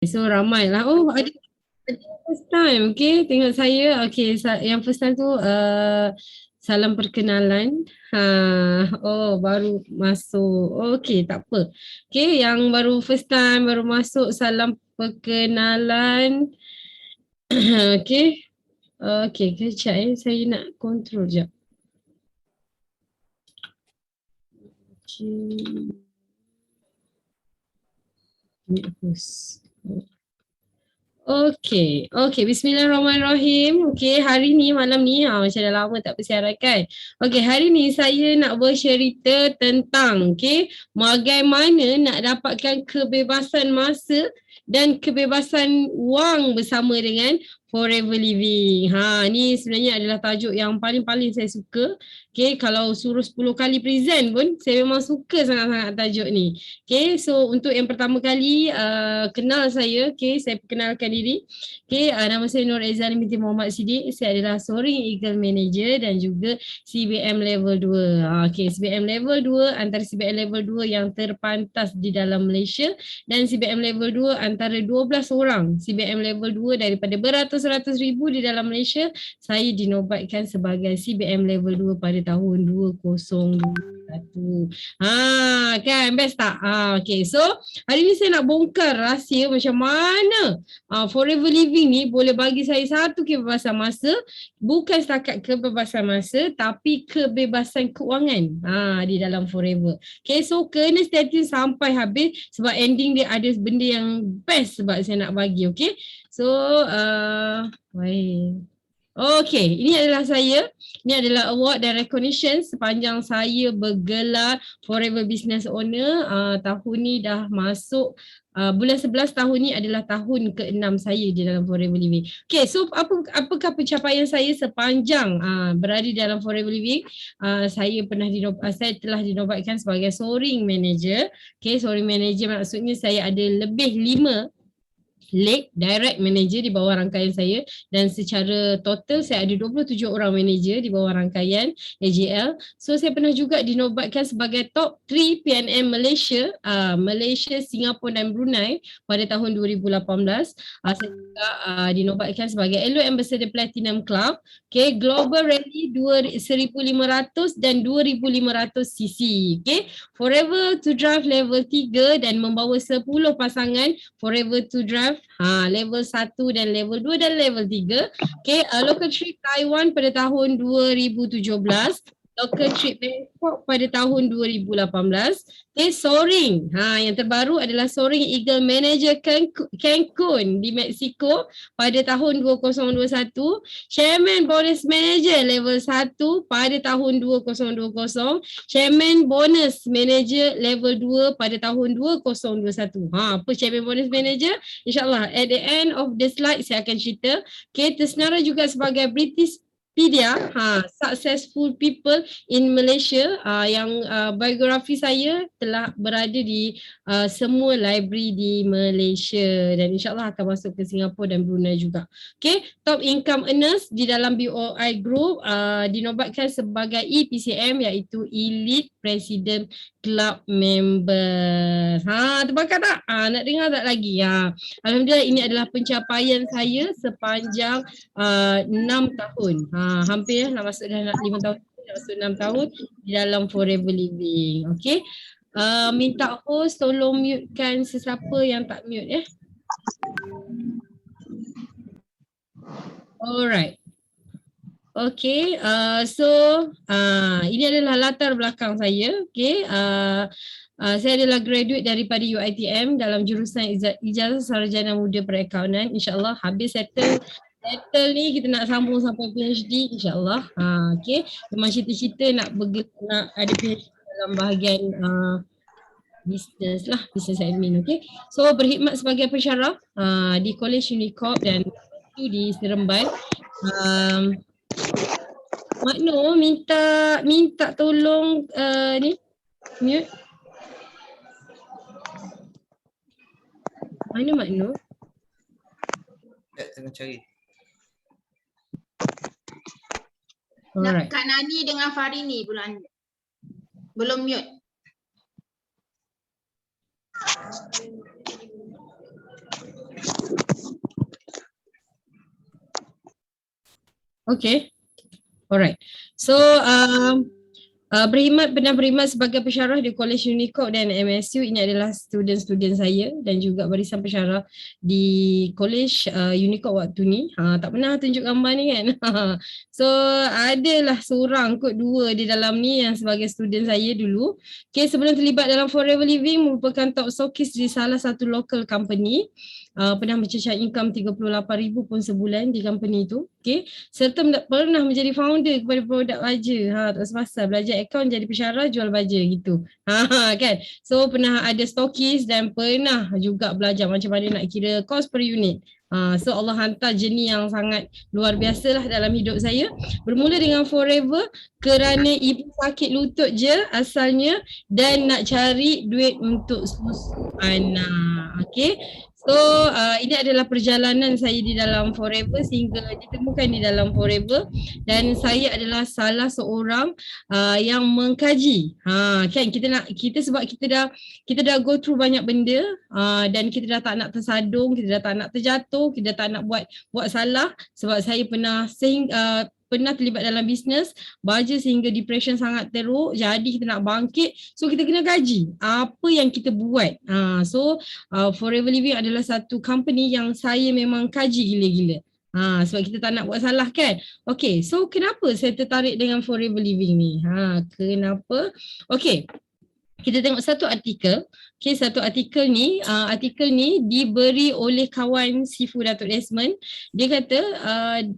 So ramai lah. Oh ada first time. Okay, tengok saya. Okay, yang first time tu salam perkenalan. Oh baru masuk. Okay, tak apa. Okay, yang baru first time baru masuk salam perkenalan. Okay. Okay, kejap saya nak kontrol jap. Host. Okay, Bismillahirrahmanirrahim. Okay, hari ni, malam ni, macam dah lama tak bersiaran kan. Okay, hari ni saya nak bercerita tentang, bagaimana nak dapatkan kebebasan masa dan kebebasan wang bersama dengan Forever Living. Ni sebenarnya adalah tajuk yang paling-paling saya suka. Okay, kalau suruh 10 kali present pun, saya memang suka sangat-sangat tajuk ni. Okay, so untuk yang pertama kali kenal saya, saya perkenalkan diri. Nama saya Nur Aizan binti Muhammad Siddiq. Saya adalah Soaring Eagle Manager dan juga CBM Level 2. CBM Level 2 antara CBM Level 2 yang terpantas di dalam Malaysia dan CBM Level 2 antara 12 orang CBM Level 2 daripada beratus-ratus ribu di dalam Malaysia. Saya dinobatkan sebagai CBM Level 2 pada tahun 2021. Kan best tak? Okay, so hari ni saya nak bongkar rahsia macam mana Forever Living ni boleh bagi saya satu kebebasan masa, bukan setakat kebebasan masa tapi kebebasan keuangan di dalam Forever. Okay, so kena stay tune sampai habis sebab ending dia ada benda yang best sebab saya nak bagi. Okay, so baik. Okay, ini adalah saya. Ini adalah award dan recognition sepanjang saya bergelar Forever Business Owner. Tahun ni dah masuk, bulan 11 tahun ni adalah tahun ke-6 saya di dalam Forever Living. Okay, so apakah pencapaian saya sepanjang berada dalam Forever Living? Saya telah dinobatkan sebagai Soaring Manager. Okay, Soaring Manager maksudnya saya ada lebih 5 direct manager di bawah rangkaian saya dan secara total saya ada 27 orang manager di bawah rangkaian AJL. So saya pernah juga dinobatkan sebagai top 3 PNM Malaysia, Malaysia, Singapura dan Brunei pada tahun 2018. Saya juga dinobatkan sebagai Elo Ambassador Platinum Club, Global Rally 1500 dan 2500 cc. Forever to Drive level 3 dan membawa 10 pasangan Forever to Drive level 1 dan level 2 dan level 3. Local trip Taiwan pada tahun 2017. Local trip Bangkok pada tahun 2018. Soaring. Yang terbaru adalah Soaring Eagle Manager Cancun di Mexico pada tahun 2021. Chairman Bonus Manager level 1 pada tahun 2020. Chairman Bonus Manager level 2 pada tahun 2021. Apa Chairman Bonus Manager? InsyaAllah at the end of the slide saya akan cerita. Tersenara juga sebagai British Pedia, Successful People in Malaysia, yang biografi saya telah berada di semua library di Malaysia dan insyaAllah akan masuk ke Singapura dan Brunei juga. Top Income Earners di dalam BOI Group dinobatkan sebagai EPCM iaitu Elite President Club Member. Terbakar tak? Nak dengar tak lagi? Alhamdulillah ini adalah pencapaian saya sepanjang 6 tahun. Hampir nak masuk dah 5 tahun, nak masuk 6 tahun di dalam Forever Living. Okay. Minta host tolong mutekan sesiapa yang tak mute . Alright. Okay, so ini adalah latar belakang saya. Okay, saya adalah graduate daripada UiTM dalam jurusan Ijazah Sarjana Muda Perakaunan. InsyaAllah habis settle ni kita nak sambung sampai PhD insyaAllah. Okay, memang cita-cita nak ada PhD dalam bahagian business lah, business admin. Okay, so berkhidmat sebagai pensyarah di College Unicorp dan di Seremban. Mak Nur minta tolong ni mute. Mana Mak Nur? Tengah cari. Alright. Kak Nani dengan Farini belum mute. Okay. Alright. So pernah berkhidmat sebagai pensyarah di Kolej Unicorp dan MSU. Ini adalah student-student saya dan juga barisan pensyarah di Kolej Unicorp waktu ni. Tak pernah tunjuk gambar ni kan. So adalah seorang kot dua di dalam ni yang sebagai student saya dulu. Okay, sebelum terlibat dalam Forever Living merupakan top stokis di salah satu local company. Pernah mencecah income 38,000 pun sebulan di company tu. Okay. Serta pernah menjadi founder kepada produk baja. Tak sepasal belajar akaun jadi pensyarah jual baja gitu. Kan. So pernah ada stokis dan pernah juga belajar macam mana nak kira cost per unit. So Allah hantar jenis yang sangat luar biasa lah dalam hidup saya. Bermula dengan Forever kerana ibu sakit lutut je asalnya dan nak cari duit untuk susu anak. Okay. So ini adalah perjalanan saya di dalam Forever sehingga ditemukan di dalam Forever dan saya adalah salah seorang yang mengkaji. Kan kita sebab kita dah go through banyak benda dan kita dah tak nak tersadung, kita dah tak nak terjatuh, kita dah tak nak buat salah sebab saya pernah terlibat dalam bisnes baja sehingga depression sangat teruk, jadi kita nak bangkit, so kita kena kaji apa yang kita buat. So Forever Living adalah satu company yang saya memang kaji gila-gila. Sebab kita tak nak buat salah kan. Okay, so kenapa saya tertarik dengan Forever Living ni? Kenapa? Okay, kita tengok satu artikel. Okay, satu artikel ni diberi oleh kawan Sifu Datuk Desmond. Dia kata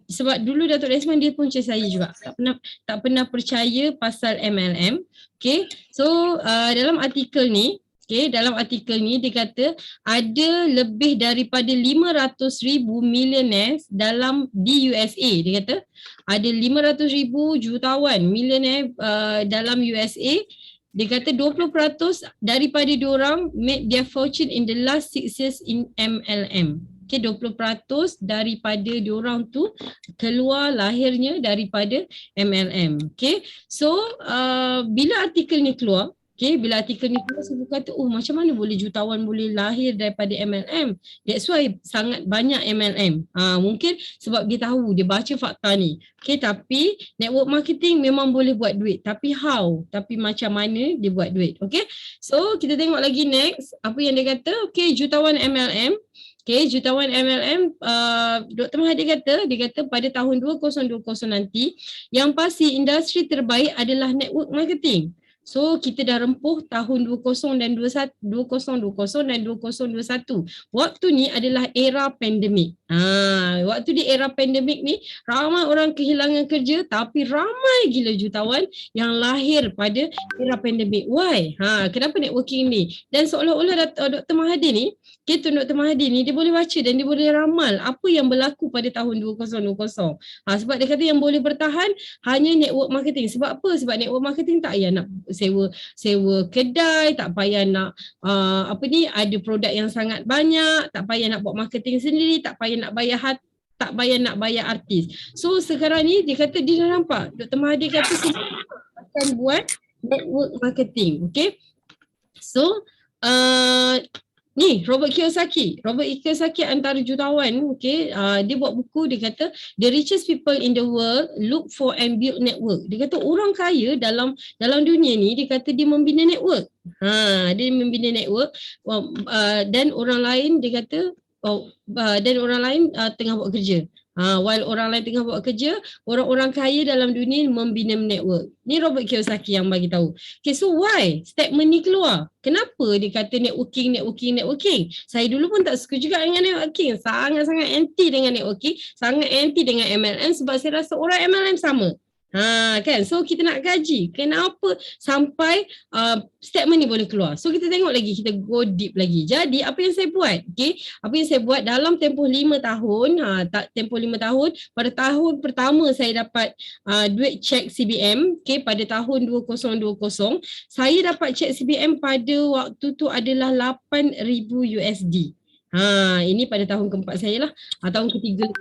sebab dulu Datuk Desmond dia pun macam saya juga. Tak pernah percaya pasal MLM. Okay, so dalam artikel ni dia kata ada lebih daripada 500,000 millionaires di USA. Dia kata ada 500,000 jutawan millionaire dalam USA. Dia kata 20% daripada diorang made their fortune in the last 6 years in MLM. Okay, 20% daripada diorang tu keluar lahirnya daripada MLM. Okay, so bila artikel ni keluar, saya kata, macam mana boleh jutawan boleh lahir daripada MLM? That's why sangat banyak MLM. Mungkin sebab dia tahu, dia baca fakta ni. Okay, tapi network marketing memang boleh buat duit. Tapi how? Tapi macam mana dia buat duit? Okay, so kita tengok lagi next. Apa yang dia kata? Okay, jutawan MLM. Okay, jutawan MLM, Dr. Mahathir dia kata pada tahun 2020 nanti, yang pasti industri terbaik adalah network marketing. So kita dah rempuh tahun 2020 dan 2021. Waktu ni adalah era pandemik. Waktu di era pandemik ni ramai orang kehilangan kerja tapi ramai gila jutawan yang lahir pada era pandemik. Why? Kenapa networking ni? Dan seolah-olah Dr. Mahathir ni, Dr. Mahathir ni dia boleh baca dan dia boleh ramal apa yang berlaku pada tahun 2020. Sebab dia kata yang boleh bertahan hanya network marketing. Sebab apa? Sebab network marketing tak payah nak sewa kedai, tak payah nak ada produk yang sangat banyak, tak payah nak buat marketing sendiri, tak payah nak bayar artis. So sekarang ni dia kata dia dah nampak, Dr. Mahathir kata semua akan buat network marketing. Okay, so ni Robert Kiyosaki antara jutawan. Okay, dia buat buku, dia kata the richest people in the world look for and build network. Dia kata orang kaya dalam dunia ni, dia kata dia membina network. Dia membina network dan orang lain dia kata tengah buat kerja. While orang lain tengah buat kerja, orang-orang kaya dalam dunia membina network. Ni Robert Kiyosaki yang bagi tahu. Okay, so why statement ni keluar? Kenapa dia kata networking? Saya dulu pun tak suka juga dengan networking. Sangat-sangat anti dengan networking. Sangat anti dengan MLM sebab saya rasa orang MLM sama. Kan, so kita nak kaji kenapa sampai statement ni boleh keluar. So kita tengok lagi, kita go deep lagi. Jadi apa yang saya buat? Okay, apa yang saya buat dalam tempoh 5 tahun, pada tahun pertama saya dapat duit cek CBM. Okay, pada tahun 2020 saya dapat cek CBM pada waktu tu adalah 8,000 USD. Ini pada tahun keempat saya lah, tahun ketiga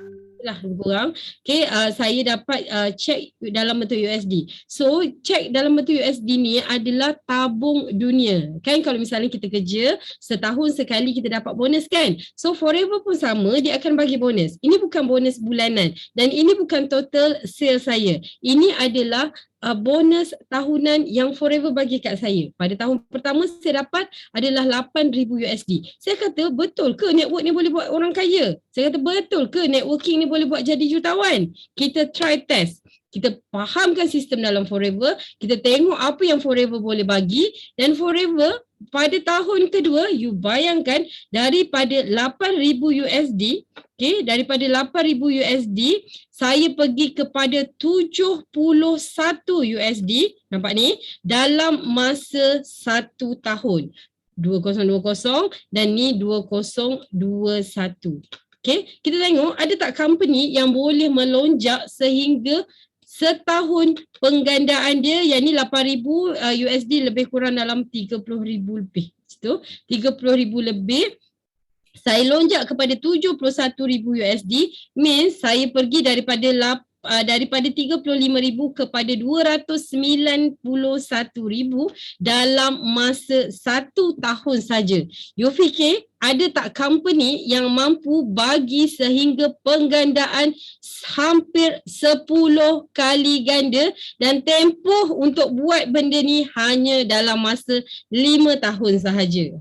lah lebih kurang. Okay, saya dapat cek dalam bentuk USD. So cek dalam bentuk USD ni adalah tabung dunia. Kan kalau misalnya kita kerja setahun sekali kita dapat bonus kan. So Forever pun sama, dia akan bagi bonus. Ini bukan bonus bulanan dan ini bukan total sales saya. Ini adalah bonus tahunan yang Forever bagi kat saya. Pada tahun pertama saya dapat adalah 8,000 USD. Saya kata betul ke network ni boleh buat orang kaya? Saya kata betul ke networking ni boleh buat jadi jutawan? Kita try test. Kita fahamkan sistem dalam Forever, kita tengok apa yang Forever boleh bagi dan Forever pada tahun kedua, you bayangkan daripada 8,000 USD, okay, daripada 8,000 USD, saya pergi kepada 71 USD, nampak ni, dalam masa 1 tahun. 2020 dan ni 2021. Okay, kita tengok ada tak company yang boleh melonjak sehingga setahun penggandaan dia, yang ni 8,000 USD lebih kurang dalam 30,000 lebih. Itu 30,000 lebih. Saya lonjak kepada 71,000 USD, means saya pergi daripada 35,000 kepada 291,000 dalam masa 1 tahun saja. You fikir ada tak company yang mampu bagi sehingga penggandaan hampir 10 kali ganda dan tempoh untuk buat benda ni hanya dalam masa 5 tahun sahaja.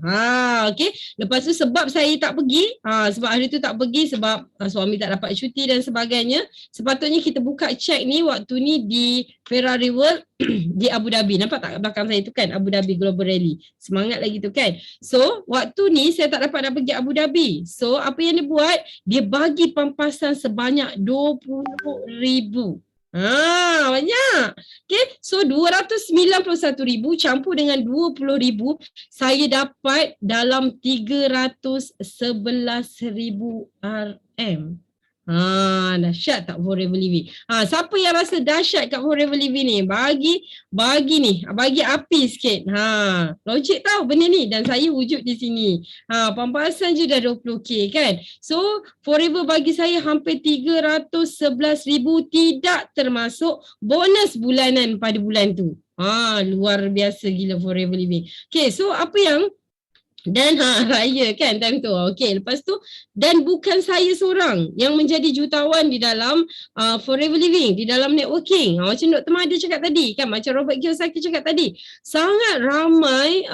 Okay. Lepas tu sebab saya tak pergi, sebab hari tu tak pergi sebab suami tak dapat cuti dan sebagainya. Sepatutnya kita buka cek ni waktu ni di Ferrari World di Abu Dhabi. Nampak tak belakang saya tu kan, Abu Dhabi Global Rally. Semangat lagi tu kan. So waktu ni saya tak dapat nak pergi Abu Dhabi. So apa yang dia buat, dia bagi pampasan sebanyak 20,000. Banyak. Okay, so 291,000 campur dengan 20,000, saya dapat dalam 311,000 RM. Dahsyat tak Forever Living? Siapa yang rasa dahsyat kat Forever Living ni? Bagi api sikit. Logik tau benda ni dan saya wujud di sini. Pampasan je dah 20k kan. So Forever bagi saya hampir 311,000 tidak termasuk bonus bulanan pada bulan tu. Luar biasa gila Forever Living. Okay, so apa yang dan raya kan time tu. Okey, lepas tu dan bukan saya seorang yang menjadi jutawan di dalam Forever Living, di dalam networking. Macam Dr. Mahathir cakap tadi kan, macam Robert Kiyosaki cakap tadi, sangat ramai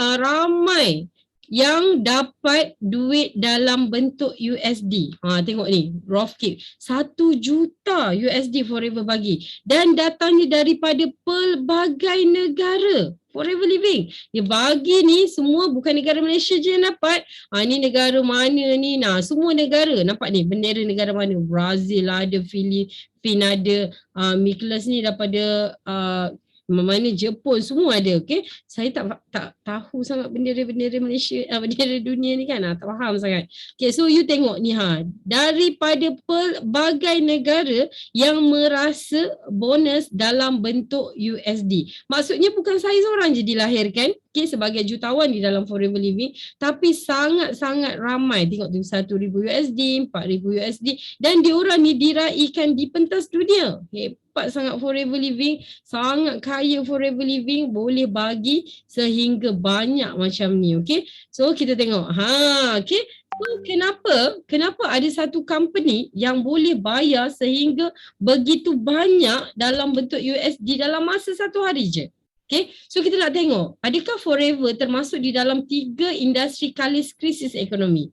yang dapat duit dalam bentuk USD. Tengok ni, Rothschild. 1 juta USD Forever bagi. Dan datangnya daripada pelbagai negara. Forever Living. Dia bagi ni semua bukan negara Malaysia je yang dapat. Ni negara mana ni? Semua negara. Nampak ni bendera negara mana? Brazil ada, Filipin ada, Miklas ni daripada mana Jepun semua ada. Okay, saya tak tahu sangat bendera-bendera Malaysia, bendera dunia ni kan, tak faham sangat. Okay, so you tengok ni daripada pelbagai negara yang merasa bonus dalam bentuk USD. Maksudnya bukan saya seorang je dilahirkan sebagai jutawan di dalam Forever Living, tapi sangat-sangat ramai. Tengok tu 1,000 USD, 4,000 USD dan diorang ni diraikan di pentas dunia. Hebat sangat Forever Living, sangat kaya Forever Living, boleh bagi sehingga banyak macam ni. Okay, so kita tengok. Okay. So, kenapa ada satu company yang boleh bayar sehingga begitu banyak dalam bentuk USD dalam masa 1 hari je? Okay, so kita nak tengok, adakah Forever termasuk di dalam 3 industri kalis krisis ekonomi?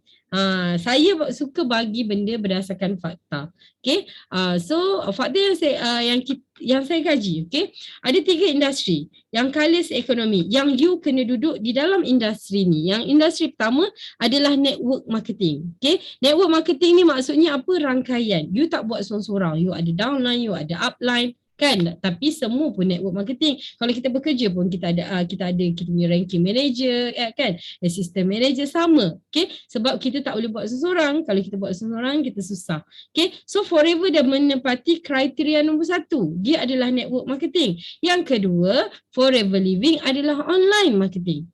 Saya suka bagi benda berdasarkan fakta. Okay, so fakta yang saya kaji, okay, ada 3 industri yang kalis ekonomi yang you kena duduk di dalam industri ni. Yang industri pertama adalah network marketing. Okay, network marketing ni maksudnya apa? Rangkaian. You tak buat seorang-seorang. You ada downline, you ada upline. Kan, tapi semua pun network marketing. Kalau kita bekerja pun kita punya ranking manager, kan, assistant manager sama. Okay, sebab kita tak boleh buat seseorang. Kalau kita buat seseorang kita susah. Okay, so Forever dah menepati kriteria nombor 1. Dia adalah network marketing. Yang kedua, Forever Living adalah online marketing.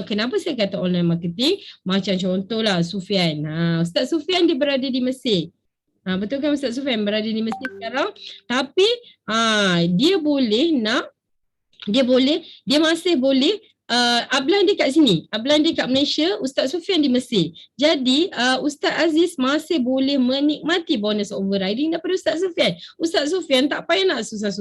Kenapa saya kata online marketing? Macam contohlah Sufian. Ustaz Sufian dia berada di Mesir. Betul kan Ustaz Sufian berada di Mesir sekarang, tapi dia masih boleh upline dia kat sini, upline dia kat Malaysia, Ustaz Sufian di Mesir. Jadi Ustaz Aziz masih boleh menikmati bonus overriding daripada Ustaz Sufian. Ustaz Sufian tak payah nak susah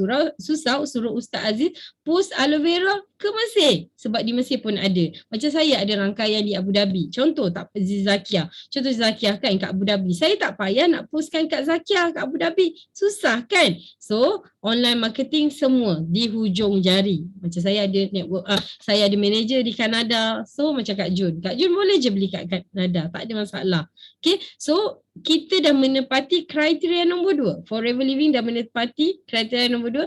suruh Ustaz Aziz post aloe vera ke Mesir, sebab di Mesir pun ada. Macam saya ada rangkaian di Abu Dhabi. Contoh Zakiah kan kat Abu Dhabi. Saya tak payah nak postkan kat Zakiah kat Abu Dhabi. Susah kan? So online marketing semua di hujung jari. Macam saya ada network, saya ada manager di Kanada. So macam Kak Jun boleh je beli kat Kanada, tak ada masalah. Okay, so kita dah menepati kriteria nombor 2. Forever Living dah menepati kriteria nombor 2.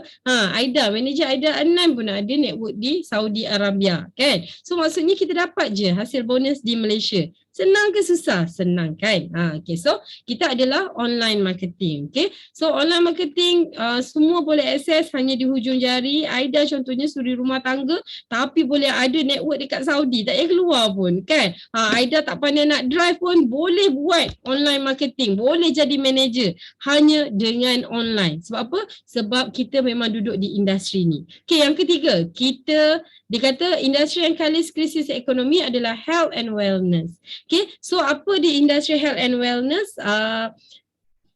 Manager Aida Anan pun ada network di Saudi Arabia kan. So maksudnya kita dapat je hasil bonus di Malaysia. Senang ke susah? Senang kan? Okay, so kita adalah online marketing. Okay, so online marketing semua boleh akses hanya di hujung jari. Aida contohnya suri rumah tangga tapi boleh ada network dekat Saudi, tak payah keluar pun kan. Aida tak pandai nak drive pun boleh buat online marketing, boleh jadi manager hanya dengan online. Sebab apa? Sebab kita memang duduk di industri ni. Okay, yang ketiga, dia kata industri yang kalis krisis ekonomi adalah health and wellness. Okay, so apa di industri health and wellness?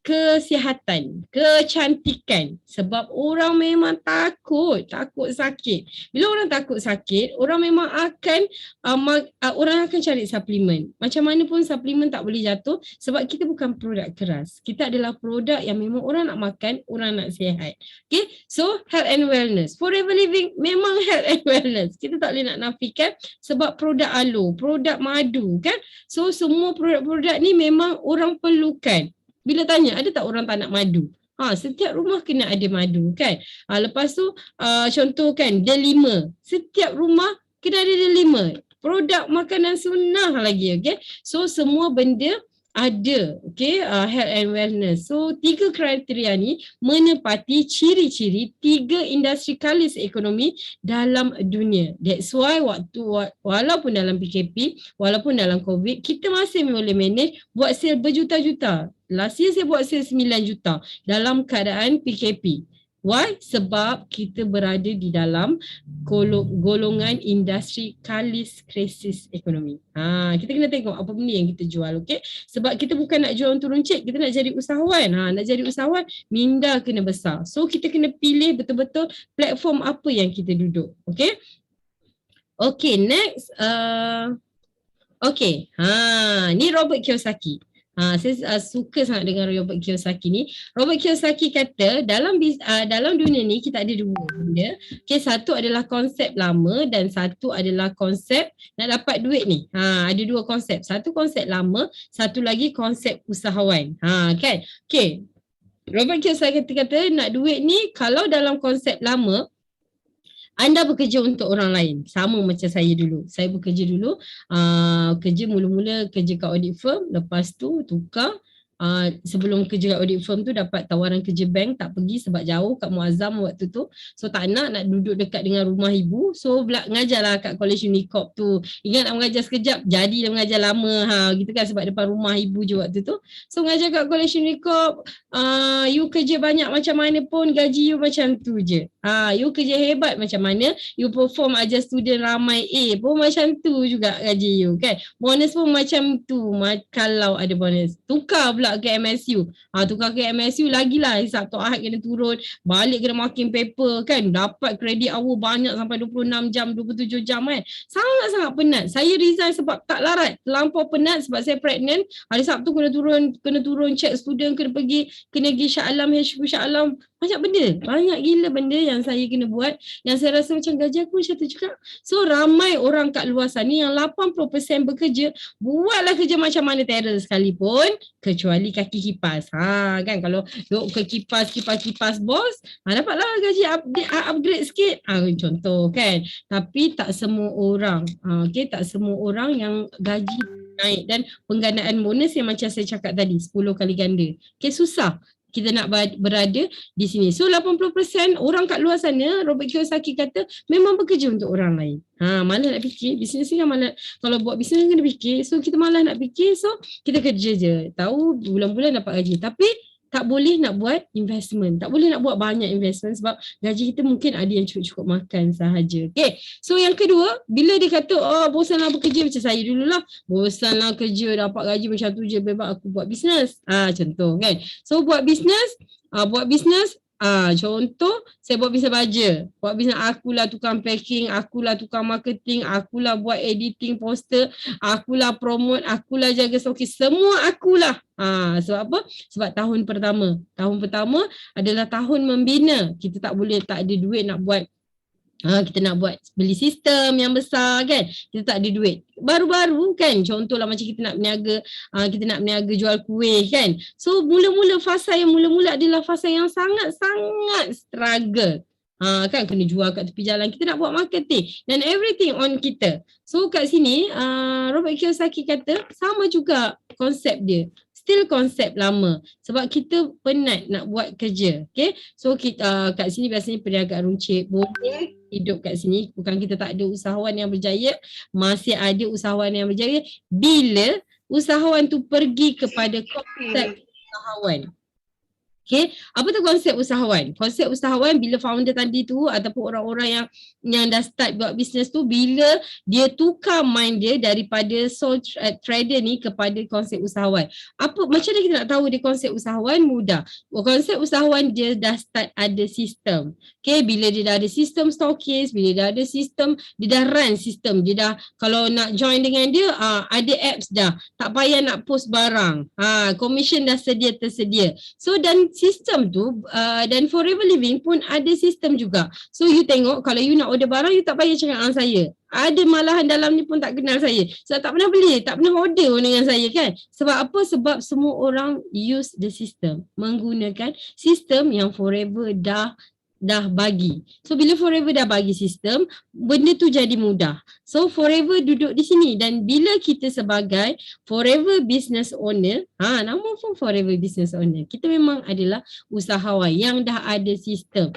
Kesihatan, kecantikan. Sebab orang memang takut sakit. Bila orang takut sakit, orang memang akan orang akan cari suplemen. Macam mana pun suplemen tak boleh jatuh sebab kita bukan produk keras. Kita adalah produk yang memang orang nak makan, orang nak sihat. Okay, so health and wellness. Forever Living memang health and wellness. Kita tak boleh nak nafikan sebab produk aloe, produk madu kan. So semua produk-produk ni memang orang perlukan. Bila tanya, ada tak orang tak nak madu? Setiap rumah kena ada madu kan. Lepas tu contoh kan, delima. Setiap rumah kena ada delima. Produk makanan sunnah lagi, okay. So semua benda ada, okay, health and wellness. So 3 kriteria ni menepati ciri-ciri 3 industri kalis ekonomi dalam dunia. That's why walaupun dalam PKP, walaupun dalam COVID, kita masih boleh manage buat sale berjuta-juta. Last year saya buat sale 9 juta dalam keadaan PKP. Why? Sebab kita berada di dalam golongan industri kalis krisis ekonomi. Kita kena tengok apa benda yang kita jual, okey? Sebab kita bukan nak jual untuk runcit, kita nak jadi usahawan. Nak jadi usahawan, minda kena besar. So kita kena pilih betul-betul platform apa yang kita duduk, okey? Okay, next. Okay, ni Robert Kiyosaki. Saya suka sangat dengan Robert Kiyosaki ni. Robert Kiyosaki kata dalam dunia ni kita ada 2 benda. Okay, satu adalah konsep lama dan satu adalah konsep nak dapat duit ni. Ada 2 konsep. Satu konsep lama, satu lagi konsep usahawan. Kan? Okay. Robert Kiyosaki kata nak duit ni kalau dalam konsep lama, anda bekerja untuk orang lain. Sama macam saya dulu. Saya bekerja dulu, kerja mula-mula kerja kat audit firm, lepas tu tukar. Sebelum kerja kat audit firm tu dapat tawaran kerja bank, tak pergi sebab jauh kat Muazzam waktu tu. So tak nak duduk dekat dengan rumah ibu. So mengajarlah kat College Unicorp tu. Ingat nak mengajar sekejap, jadilah mengajar lama gitu kan sebab depan rumah ibu je waktu tu. So mengajar kat College Unicorp, you kerja banyak macam mana pun gaji you macam tu je. You kerja hebat macam mana, you perform ajar student ramai pun macam tu juga gaji you kan. Bonus pun macam tu kalau ada bonus. Tukar pula ke MSU. Tukar ke MSU lagilah Sabtu Ahad kena turun, balik kena marking paper kan, dapat kredit hour banyak sampai 26 jam, 27 jam kan. Sangat-sangat penat. Saya resign sebab tak larat. Terlampau penat sebab saya pregnant. Hari Sabtu kena turun check student, kena pergi Shah Alam, HQ Shah Alam. Banyak benda. Banyak gila benda yang saya kena buat yang saya rasa macam gaji aku macam tu juga. So ramai orang kat luar sana yang 80% bekerja, buatlah kerja macam mana terror sekalipun kecuali kaki kipas. Kan kalau duk ke kipas bos, dapatlah gaji upgrade sikit. Contoh kan. Tapi tak semua orang. Okay, tak semua orang yang gaji naik dan penggandaan bonus yang macam saya cakap tadi 10 kali ganda. Okay, susah kita nak berada di sini. So 80% orang kat luar sana, Robert Kiyosaki kata memang bekerja untuk orang lain. Malas nak fikir. Bisnes ni kan malas. Kalau buat bisnes kena fikir. So kita malas nak fikir. So kita kerja je. Tahu bulan-bulan dapat gaji. Tapi tak boleh nak buat investment. Tak boleh nak buat banyak investment sebab gaji kita mungkin ada yang cukup-cukup makan sahaja. Okay. So yang kedua, bila dia kata, oh bosanlah bekerja macam saya dululah. Bosanlah kerja dapat gaji macam tu je, bebas aku buat bisnes. Contoh kan. So buat bisnes, contoh saya buat bisnes baja. Buat bisnes akulah tukang packing, akulah tukang marketing, akulah buat editing poster, akulah promote, akulah jaga stokis, semua akulah. Sebab apa? Sebab tahun pertama. Tahun pertama adalah tahun membina. Kita tak ada duit nak buat kita nak buat beli sistem yang besar kan, kita tak ada duit. Baru-baru kan, contohlah macam kita nak berniaga jual kuih kan. So fasa yang mula-mula adalah fasa yang sangat-sangat struggle. Kan kena jual kat tepi jalan, kita nak buat marketing dan everything on kita. So kat sini Robert Kiyosaki kata sama juga konsep dia. Still konsep lama sebab kita penat nak buat kerja. Okay, so kita kat sini biasanya perniagaan runcit boleh hidup kat sini. Bukan kita tak ada usahawan yang berjaya, masih ada usahawan yang berjaya bila usahawan tu pergi kepada konsep usahawan. Okay, apa tu konsep usahawan? Konsep usahawan bila founder tadi tu ataupun orang-orang yang dah start buat bisnes tu, bila dia tukar mind dia daripada sole trader ni kepada konsep usahawan. Macam mana kita nak tahu dia konsep usahawan? Mudah. Konsep usahawan dia dah start ada sistem. Okay, bila dia dah ada sistem stokis, bila dia dah ada sistem, dia dah run sistem. Dia dah, kalau nak join dengan dia, ada apps dah. Tak payah nak post barang. Commission dah tersedia. So dan sistem tu dan Forever Living pun ada sistem juga. So you tengok kalau you nak order barang, you tak payah cakap dengan saya. Ada malahan dalam ni pun tak kenal saya. Sebab tak pernah beli, tak pernah order dengan saya kan. Sebab apa? Sebab semua orang use the system. Menggunakan sistem yang Forever dah bagi. So bila Forever dah bagi sistem, benda tu jadi mudah. So Forever duduk di sini dan bila kita sebagai Forever Business Owner, nama pun Forever Business Owner, kita memang adalah usahawan yang dah ada sistem.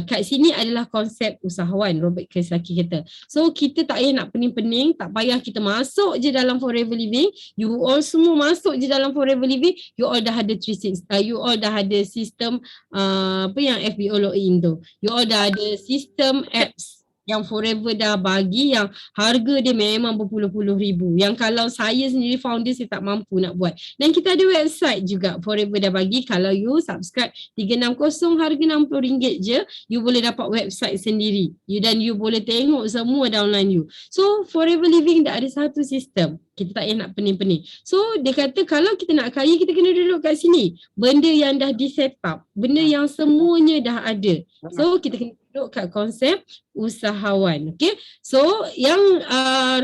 Kat sini adalah konsep usahawan, Robert Kiyosaki kata. So kita tak payah nak pening-pening, tak payah kita masuk je dalam Forever Living, you all semua masuk je dalam Forever Living, you all dah ada 360, you all dah ada sistem apa yang FBO login tu. You all dah ada sistem apps yang Forever dah bagi yang harga dia memang berpuluh-puluh ribu. Yang kalau saya sendiri founder, saya tak mampu nak buat. Dan kita ada website juga Forever dah bagi. Kalau you subscribe 360 harga RM60 je, you boleh dapat website sendiri. Dan you boleh tengok semua downline you. So Forever Living dah ada satu sistem. Kita tak payah nak pening-pening. So dia kata kalau kita nak kaya, kita kena duduk kat sini. Benda yang dah di set up. Benda yang semuanya dah ada. So kita kena duduk kat konsep usahawan. Okay. So yang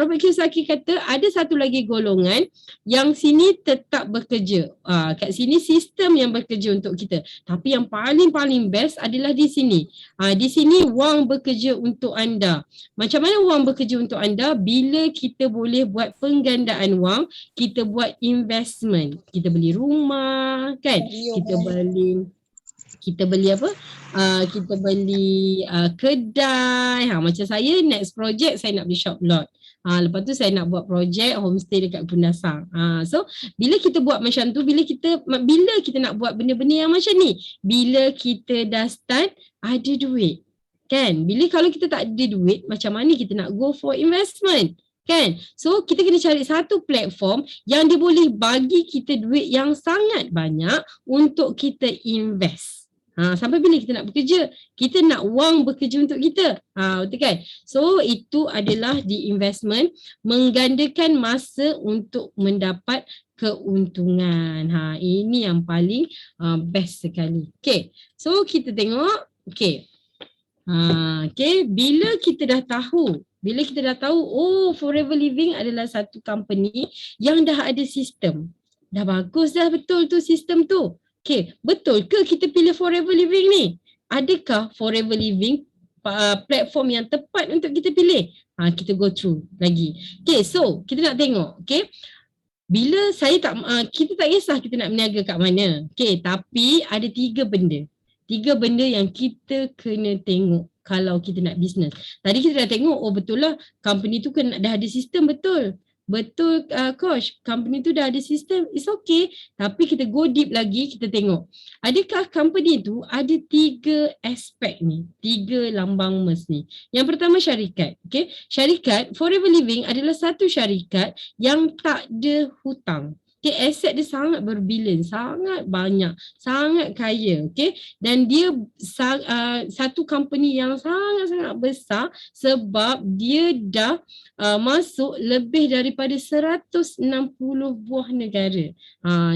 Robert Kiyosaki kata ada satu lagi golongan yang sini tetap bekerja. Kat sini sistem yang bekerja untuk kita. Tapi yang paling best adalah di sini. Di sini wang bekerja untuk anda. Macam mana wang bekerja untuk anda? Bila kita boleh buat penggandaan wang, kita buat investment. Kita beli rumah kan? Kita beli apa? Kita beli kedai. Macam saya next project saya nak beli shop lot. Lepas tu saya nak buat projek homestay dekat Pundasang. So bila kita buat macam tu, bila kita nak buat benda-benda yang macam ni, bila kita dah start ada duit. Kan? Kalau kita tak ada duit, macam mana kita nak go for investment? Kan? So kita kena cari satu platform yang dia boleh bagi kita duit yang sangat banyak untuk kita invest. Sampai bila kita nak bekerja? Kita nak wang bekerja untuk kita. Betul kan? So itu adalah di investment, menggandakan masa untuk mendapat keuntungan. Ini yang paling best sekali. Okay. So kita tengok. Okay. Okay. Bila kita dah tahu, Forever Living adalah satu company yang dah ada sistem. Dah bagus dah betul tu sistem tu. Okay, betul ke kita pilih Forever Living ni? Adakah Forever Living platform yang tepat untuk kita pilih? Kita go through lagi. Okay, so kita nak tengok. Okay, bila kita tak kisah kita nak berniaga kat mana. Okay, tapi ada 3 benda. 3 benda yang kita kena tengok kalau kita nak bisnes. Tadi kita dah tengok, betul lah company tu dah ada sistem, betul. betul coach, company tu dah ada sistem, it's okay. Tapi kita go deep lagi, kita tengok. Adakah company tu ada 3 aspek ni, 3 lambang emas ni. Yang pertama syarikat, okay. Syarikat, Forever Living adalah satu syarikat yang tak ada hutang. Okay, aset dia sangat berbilion, sangat banyak, sangat kaya, okay. Dan dia satu company yang sangat-sangat besar sebab dia dah masuk lebih daripada 160 buah negara.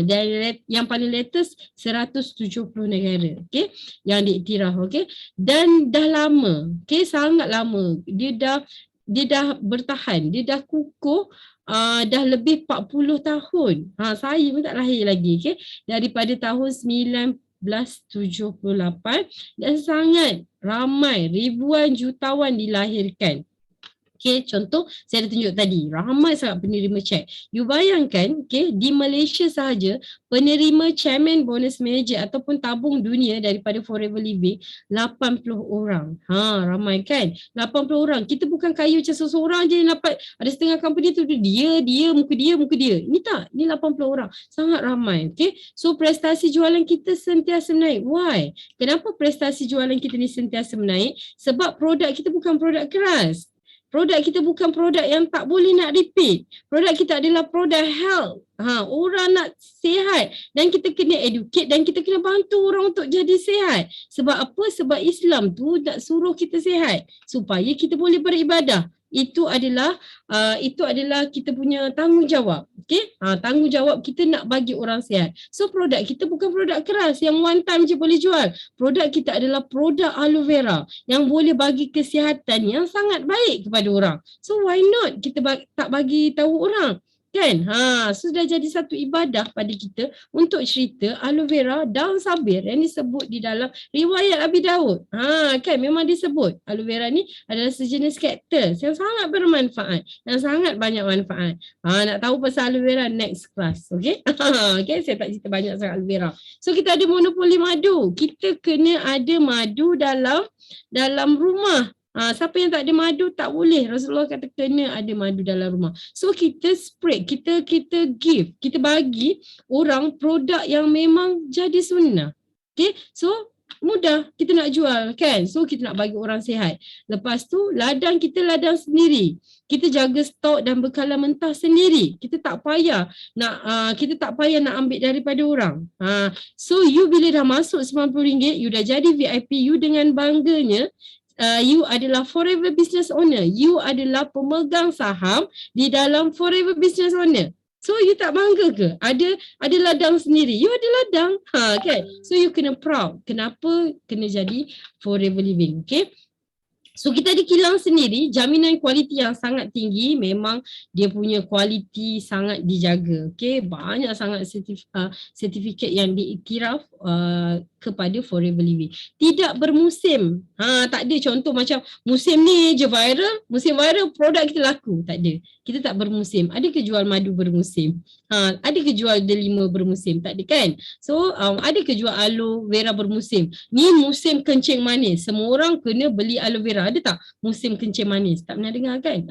Dan yang paling latest 170 negara, okay, yang diiktiraf, okay. Dan dah lama, okay, sangat lama. Dia dah bertahan, dia dah kukuh. Dah lebih 40 tahun. Saya pun tak lahir lagi, okay? Daripada tahun 1978 dan sangat ramai, ribuan jutawan dilahirkan. Okay, contoh saya dah tunjuk tadi, ramai sangat penerima cek. You bayangkan, okay, di Malaysia sahaja penerima chairman bonus manager ataupun tabung dunia daripada Forever Living 80 orang. Ramai kan? 80 orang. Kita bukan kaya macam seseorang je yang dapat, ada setengah company tu muka dia. Ini tak, ni 80 orang. Sangat ramai, okay? So prestasi jualan kita sentiasa menaik. Why? Kenapa prestasi jualan kita ni sentiasa menaik? Sebab produk kita bukan produk keras. Produk kita bukan produk yang tak boleh nak repeat. Produk kita adalah produk health. Orang nak sihat dan kita kena educate dan kita kena bantu orang untuk jadi sihat. Sebab apa? Sebab Islam tu nak suruh kita sihat supaya kita boleh beribadah. Itu adalah kita punya tanggungjawab. Okay? Tanggungjawab kita nak bagi orang sihat. So produk kita bukan produk keras yang one time je boleh jual. Produk kita adalah produk aloe vera yang boleh bagi kesihatan yang sangat baik kepada orang. So why not kita tak bagi tahu orang? Kan? Sudah jadi satu ibadah pada kita untuk cerita aloe vera daun sabir yang disebut di dalam riwayat Abi Daud. Kan memang disebut aloe vera ni adalah sejenis cactus yang sangat bermanfaat, yang sangat banyak manfaat. Nak tahu pasal aloe vera next class, okay? Okay, saya tak cerita banyak sangat aloe vera. So kita ada monopoli madu. Kita kena ada madu dalam rumah. Siapa yang tak ada madu tak boleh. Rasulullah kata kena ada madu dalam rumah. So kita spread, kita give, kita bagi orang produk yang memang jadi sunnah. Okay, so mudah kita nak jual kan. So kita nak bagi orang sihat. Lepas tu ladang kita ladang sendiri. Kita jaga stok dan bekalan mentah sendiri. Kita tak payah nak ambil daripada orang. So you bila dah masuk RM90, you dah jadi VIP, you dengan bangganya you adalah Forever Business Owner. You adalah pemegang saham di dalam Forever Business Owner. So you tak bangga ke? Ada ladang sendiri. You ada ladang. Kan? So you kena proud. Kenapa kena jadi Forever Living? Okay? So kita ada kilang sendiri, jaminan kualiti yang sangat tinggi, memang dia punya kualiti sangat dijaga. Okay, banyak sangat sertifikat yang diiktiraf kepada Forever Living. Tidak bermusim. Tak ada contoh macam musim ni je viral, musim viral produk kita laku. Tak ada. Kita tak bermusim. Ada ke jual madu bermusim? Ada ke jual delima bermusim? Tak ada kan? So ada ke jual aloe vera bermusim? Ni musim kencing manis. Semua orang kena beli aloe vera. Ada tak musim kencing manis? Tak pernah dengar kan?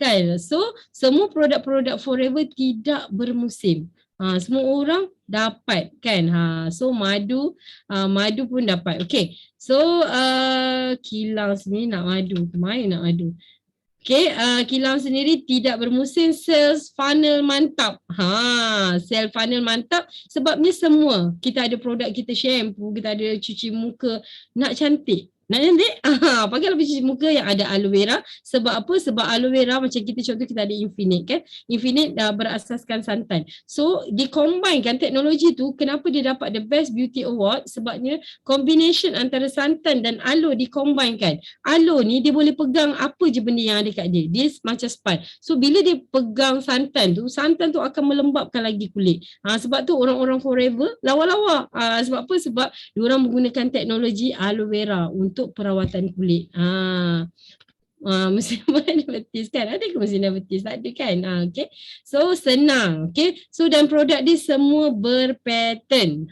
Kan? So semua produk-produk Forever tidak bermusim. Semua orang dapat kan. So madu pun dapat. Okay. So kilang sini nak madu. Kemana nak madu? Okay, kilang sendiri tidak bermusim, sales funnel mantap. Sales funnel mantap sebabnya semua. Kita ada produk, kita shampoo, kita ada cuci muka. Nak cantik. Pakailah cuci muka yang ada aloe vera. Sebab apa? Sebab aloe vera macam kita contoh kita ada Infinite kan. Infinite berasaskan santan. So dikombinekan teknologi tu. Kenapa dia dapat the best beauty award? Sebabnya combination antara santan dan aloe dikombinekan. Aloe ni dia boleh pegang apa je benda yang ada kat dia. Dia macam sponge. So bila dia pegang santan tu akan melembabkan lagi kulit. Sebab tu orang-orang Forever lawa-lawa. Sebab apa? Sebab diorang menggunakan teknologi aloe vera untuk perawatan kulit. Mesti diabetes kan? Ada ke mesti diabetes? Tak ada kan? Okay. So senang. Okay. So dan produk dia semua berpattern.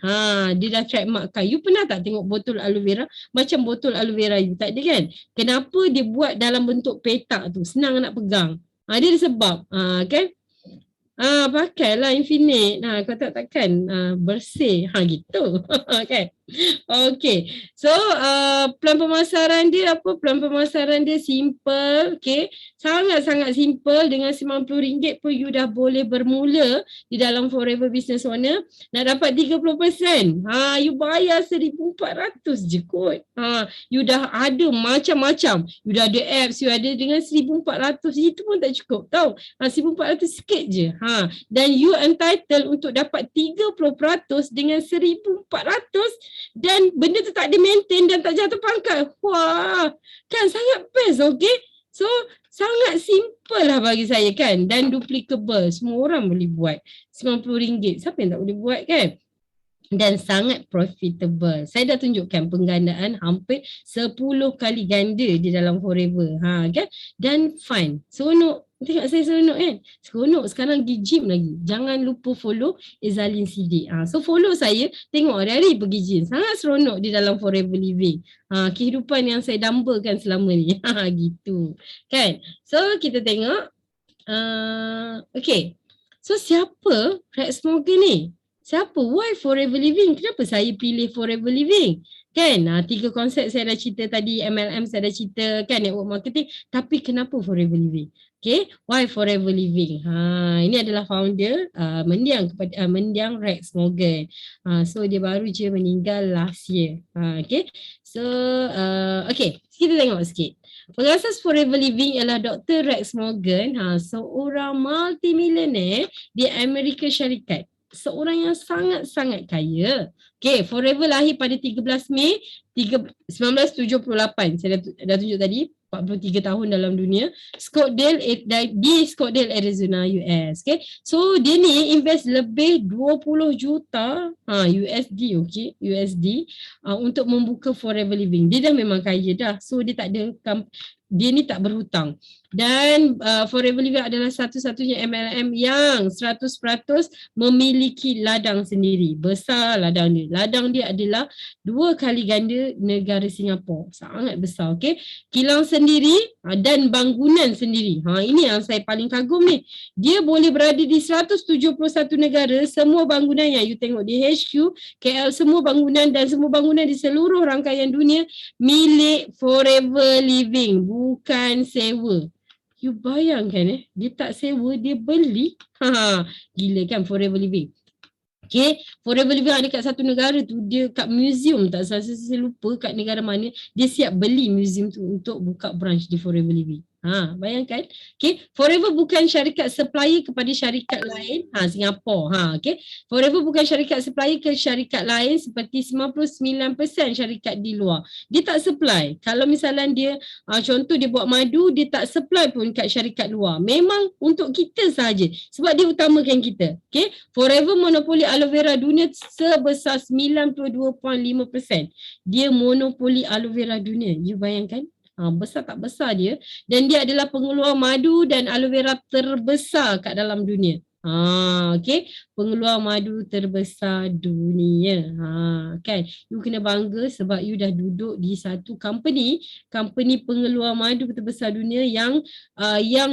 Dia dah trademark kan. You pernah tak tengok botol aloe vera? Macam botol aloe vera you. Tak ada kan? Kenapa dia buat dalam bentuk petak tu? Senang nak pegang. Dia ada sebab. Kan? Pakailah Infinite. Kau takkan bersih. Gitu. Kan? Okay. So plan pemasaran dia apa? Plan pemasaran dia simple. Okay. Sangat-sangat simple. Dengan RM90 pun you dah boleh bermula di dalam Forever Business Owner. Nak dapat 30%. You bayar RM1,400 je kot. You dah ada macam-macam. You dah ada apps. You ada dengan RM1,400. Itu pun tak cukup tau. RM1,400 sikit je. Dan you entitled untuk dapat 30% dengan RM1,400. Dan benda tu tak di maintain dan tak jatuh pangkat. Wah, kan sangat best, okay? So, sangat simple lah bagi saya kan. Dan duplicable. Semua orang boleh buat. RM90. Siapa yang tak boleh buat kan? Dan sangat profitable. Saya dah tunjukkan penggandaan hampir 10 kali ganda di dalam Forever. Kan? Dan fun. Seronok. Tengok saya seronok kan? Seronok. Sekarang pergi gym lagi. Jangan lupa follow Ezalin Siddiq. So follow saya. Tengok hari-hari pergi gym. Sangat seronok di dalam Forever Living. Kehidupan yang saya dambakan selama ni. Gitu. Kan? So kita tengok. Okay. So siapa Rex Morgan ni? Siapa? Why Forever Living? Kenapa saya pilih Forever Living? Kan? 3 konsep saya dah cerita tadi. MLM saya dah cerita kan. Network marketing. Tapi kenapa Forever Living? Okay, why Forever Living? Ini adalah founder mendiang Rex Morgan. So dia baru je meninggal last year. Okay, so okay, kita tengok sikit. Pengasas Forever Living ialah Dr. Rex Morgan, seorang multimillionaire di Amerika Syarikat. Seorang yang sangat-sangat kaya. Okay, Forever lahir pada 13 Mei 1978. Saya dah tunjuk tadi. 43 tahun dalam dunia. Di Scottsdale, Arizona, US. Okay. So dia ni invest lebih 20 juta USD, okay, USD untuk membuka Forever Living. Dia dah memang kaya dah. So dia tak ada, dia ni tak berhutang. Dan Forever Living adalah satu-satunya MLM yang 100% memiliki ladang sendiri. Besar ladang dia. Ladang dia adalah 2 kali ganda negara Singapura. Sangat besar, okay. Kilang sendiri dan bangunan sendiri. Ini yang saya paling kagum ni. Dia boleh berada di 171 negara. Semua bangunan yang you tengok di HQ, KL, semua bangunan dan semua bangunan di seluruh rangkaian dunia milik Forever Living. Bukan sewa. You bayangkan dia tak sewa, dia beli. Gila kan Forever Living. Okay, Forever Living ada kat satu negara tu, dia kat museum tak salah, saya lupa kat negara mana, dia siap beli museum tu untuk buka branch di Forever Living. Bayangkan. Okay, Forever bukan syarikat supplier kepada syarikat lain, Singapura. Okay, Forever bukan syarikat supplier ke syarikat lain seperti 99% syarikat di luar. Dia tak supply. Kalau misalnya dia, contoh dia buat madu, dia tak supply pun kat syarikat luar. Memang untuk kita sahaja. Sebab dia utamakan kita. Okay, Forever monopoli aloe vera dunia sebesar 92.5%. Dia monopoli aloe vera dunia. You bayangkan? Besar tak besar dia. Dan dia adalah pengeluar madu dan aloe vera terbesar kat dalam dunia. Okay, pengeluar madu terbesar dunia. Kan, you kena bangga sebab you dah duduk di satu company pengeluar madu terbesar dunia yang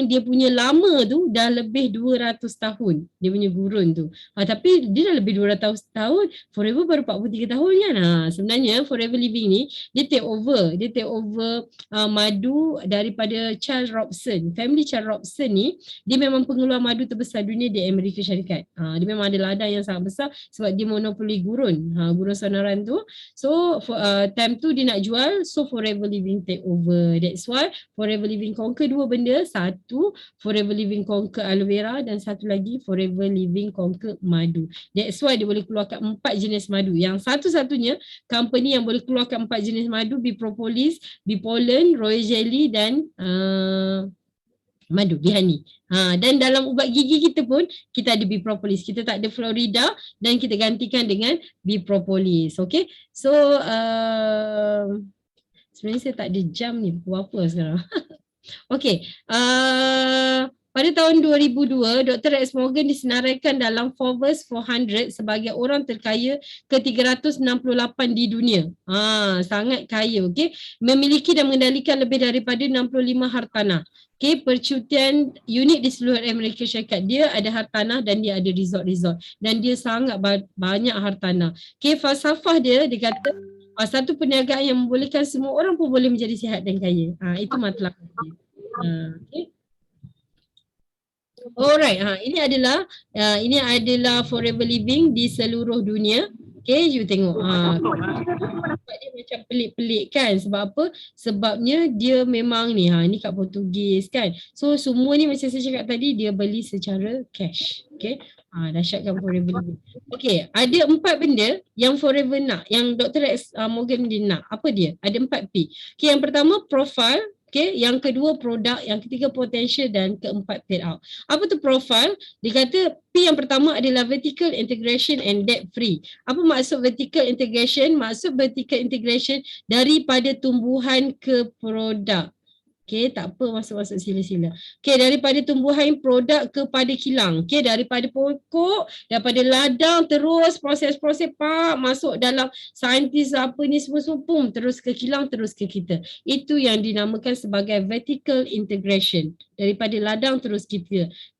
dia punya lama tu dah lebih 200 tahun. Dia punya gurun tu. Tapi dia dah lebih 200 tahun. Forever baru 43 tahun kan. Sebenarnya Forever Living ni dia take over madu daripada Charles Robson. Family Charles Robson ni dia memang pengeluar madu terbesar dunia di Amerika Syarikat. Dia memang ada ladang yang sangat besar sebab dia monopoli gurun. Gurun sonoran tu. So time tu dia nak jual, so Forever Living take over. That's why Forever Living conquer 2 benda. Satu, Forever Living conquer aloe vera, dan satu lagi Forever Living conquer madu. That's why dia boleh keluarkan 4 jenis madu. Yang satu-satunya company yang boleh keluarkan 4 jenis madu, Bipropolis, Bipollen, Royal Jelly dan madu, Bihani. Dan dalam ubat gigi kita pun, kita ada Bipropolis. Kita tak ada Florida dan kita gantikan dengan Bipropolis. Okay. So, sebenarnya saya tak ada jam ni. Pukul apa sekarang? Okay. Pada tahun 2002, Dr. Rex Morgan disenaraikan dalam Forbes 400 sebagai orang terkaya ke-368 di dunia. Sangat kaya, okey. Memiliki dan mengendalikan lebih daripada 65 hartanah. Okey, percutian unik di seluruh Amerika Syarikat. Dia ada hartanah dan dia ada resort-resort. Dan dia sangat banyak hartanah. Okey, falsafah dia kata satu perniagaan yang membolehkan semua orang pun boleh menjadi sihat dan kaya. Itu matlamat dia. Okay. Alright, ini adalah Forever Living di seluruh dunia. Okay, you tengok. Dia macam pelik-pelik kan. Sebab apa? Sebabnya dia memang ni kat Portugis kan. So semua ni macam saya cakap tadi, dia beli secara cash. Okay. Dahsyat kan Forever Living. Okay, ada 4 benda yang Forever nak, yang Dr. Rex Morgan dia nak. Apa dia? Ada 4 P. Okay, yang pertama profile. Okay, yang kedua produk, yang ketiga potential dan keempat paid out. Apa tu profile? Dia kata P yang pertama adalah vertical integration and debt free. Apa maksud vertical integration? Maksud vertical integration daripada tumbuhan ke produk. Okay, tak apa masuk-masuk sila-sila. Okay, daripada tumbuhan produk kepada kilang. Okay, daripada pokok, daripada ladang terus proses-proses masuk dalam saintis apa ni semua pun terus ke kilang, terus ke kita. Itu yang dinamakan sebagai vertical integration. Daripada ladang terus ke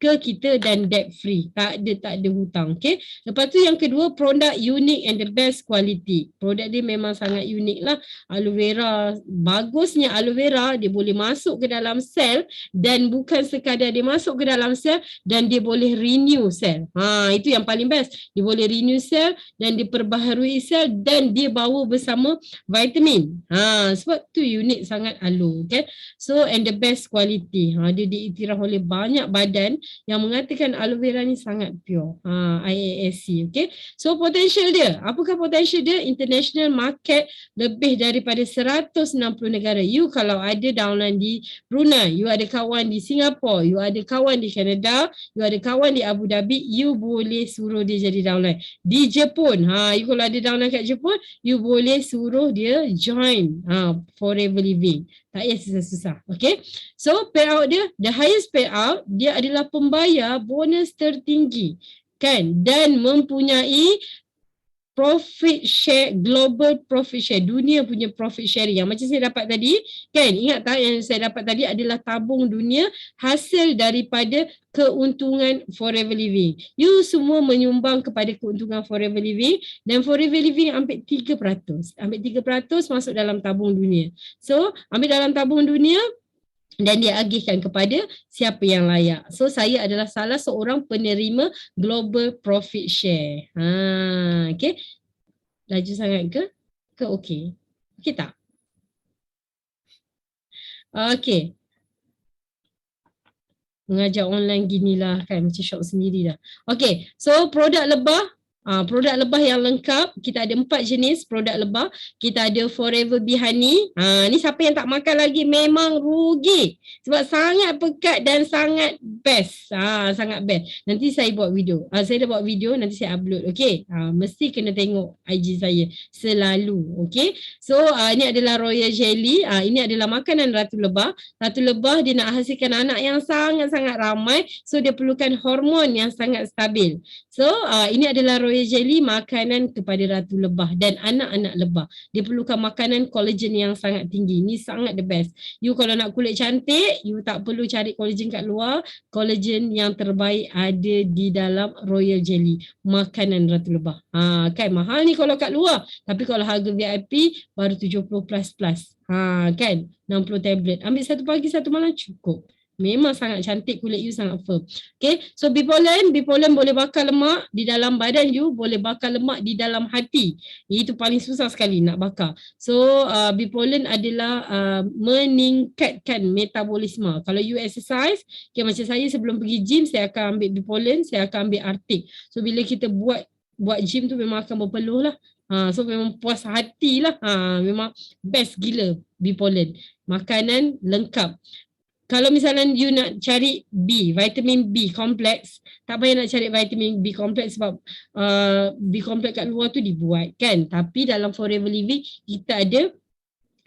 kita dan debt free. Tak ada hutang. Okay. Lepas tu yang kedua, produk unique and the best quality. Produk dia memang sangat unik lah. Aloe vera, bagusnya aloe vera dia boleh masuk ke dalam sel dan bukan sekadar dia masuk ke dalam sel dan dia boleh renew sel. Itu yang paling best. Dia boleh renew sel dan diperbaharui sel dan dia bawa bersama vitamin. Sebab tu unik sangat aloe. Okay. So and the best quality. Dia diiktiraf oleh banyak badan yang mengatakan aloe vera ni sangat pure. IASC. Okay. So potential dia. Apakah potential dia? International market lebih daripada 160 negara. You kalau ada downline di Brunei, you ada kawan di Singapura, you ada kawan di Canada, you ada kawan di Abu Dhabi, you boleh suruh dia jadi downline. Di Jepun, you kalau ada downline kat Jepun, you boleh suruh dia join Forever Living. Tak payah susah-susah. Okay. So payout dia, the highest payout, dia adalah pembayar bonus tertinggi. Kan? Dan mempunyai profit share, global profit share, dunia punya profit sharing. Yang macam saya dapat tadi, kan? Ingat tak yang saya dapat tadi adalah tabung dunia hasil daripada keuntungan Forever Living. You semua menyumbang kepada keuntungan Forever Living dan Forever Living ambil 3%. Ambil 3% masuk dalam tabung dunia. So, ambil dalam tabung dunia, dan dia agihkan kepada siapa yang layak. So saya adalah salah seorang penerima global profit share. Okay. Laju sangat ke? Okey? Okey tak? Okey. Mengajar online ginilah kan, macam shop sendiri dah. Okey, so produk lebah. Produk lebah yang lengkap, kita ada 4 jenis produk lebah. Kita ada Forever Bee Honey. Ni siapa yang tak makan lagi memang rugi. Sebab sangat pekat dan sangat best. Sangat best. Nanti saya buat video. Saya dah buat video, nanti saya upload. Okay. Mesti kena tengok IG saya selalu. Okay. So ini adalah Royal Jelly. Ini adalah makanan Ratu Lebah. Ratu Lebah dia nak hasilkan anak yang sangat-sangat ramai. So dia perlukan hormon yang sangat stabil. So ini adalah Royal Jelly, makanan kepada Ratu Lebah dan anak-anak lebah. Dia perlukan makanan collagen yang sangat tinggi. Ni sangat the best. You kalau nak kulit cantik, you tak perlu cari collagen kat luar. Collagen yang terbaik ada di dalam Royal Jelly, makanan Ratu Lebah. Kan mahal ni kalau kat luar. Tapi kalau harga VIP baru 70 plus. Kan 60 tablet. Ambil satu pagi satu malam cukup. Memang sangat cantik, kulit you sangat firm. Okay, so bee pollen boleh bakar lemak di dalam badan you, boleh bakar lemak di dalam hati. Itu paling susah sekali nak bakar. So bee pollen adalah meningkatkan metabolisme. Kalau you exercise, okay, macam saya sebelum pergi gym, saya akan ambil bee pollen, saya akan ambil Arctic. So bila kita buat gym tu memang akan berpeluh lah. So memang puas hati lah. Memang best gila bee pollen. Makanan lengkap. Kalau misalnya you nak cari B, vitamin B kompleks, tak payah nak cari vitamin B kompleks sebab B kompleks kat luar tu dibuat kan. Tapi dalam Forever Living kita ada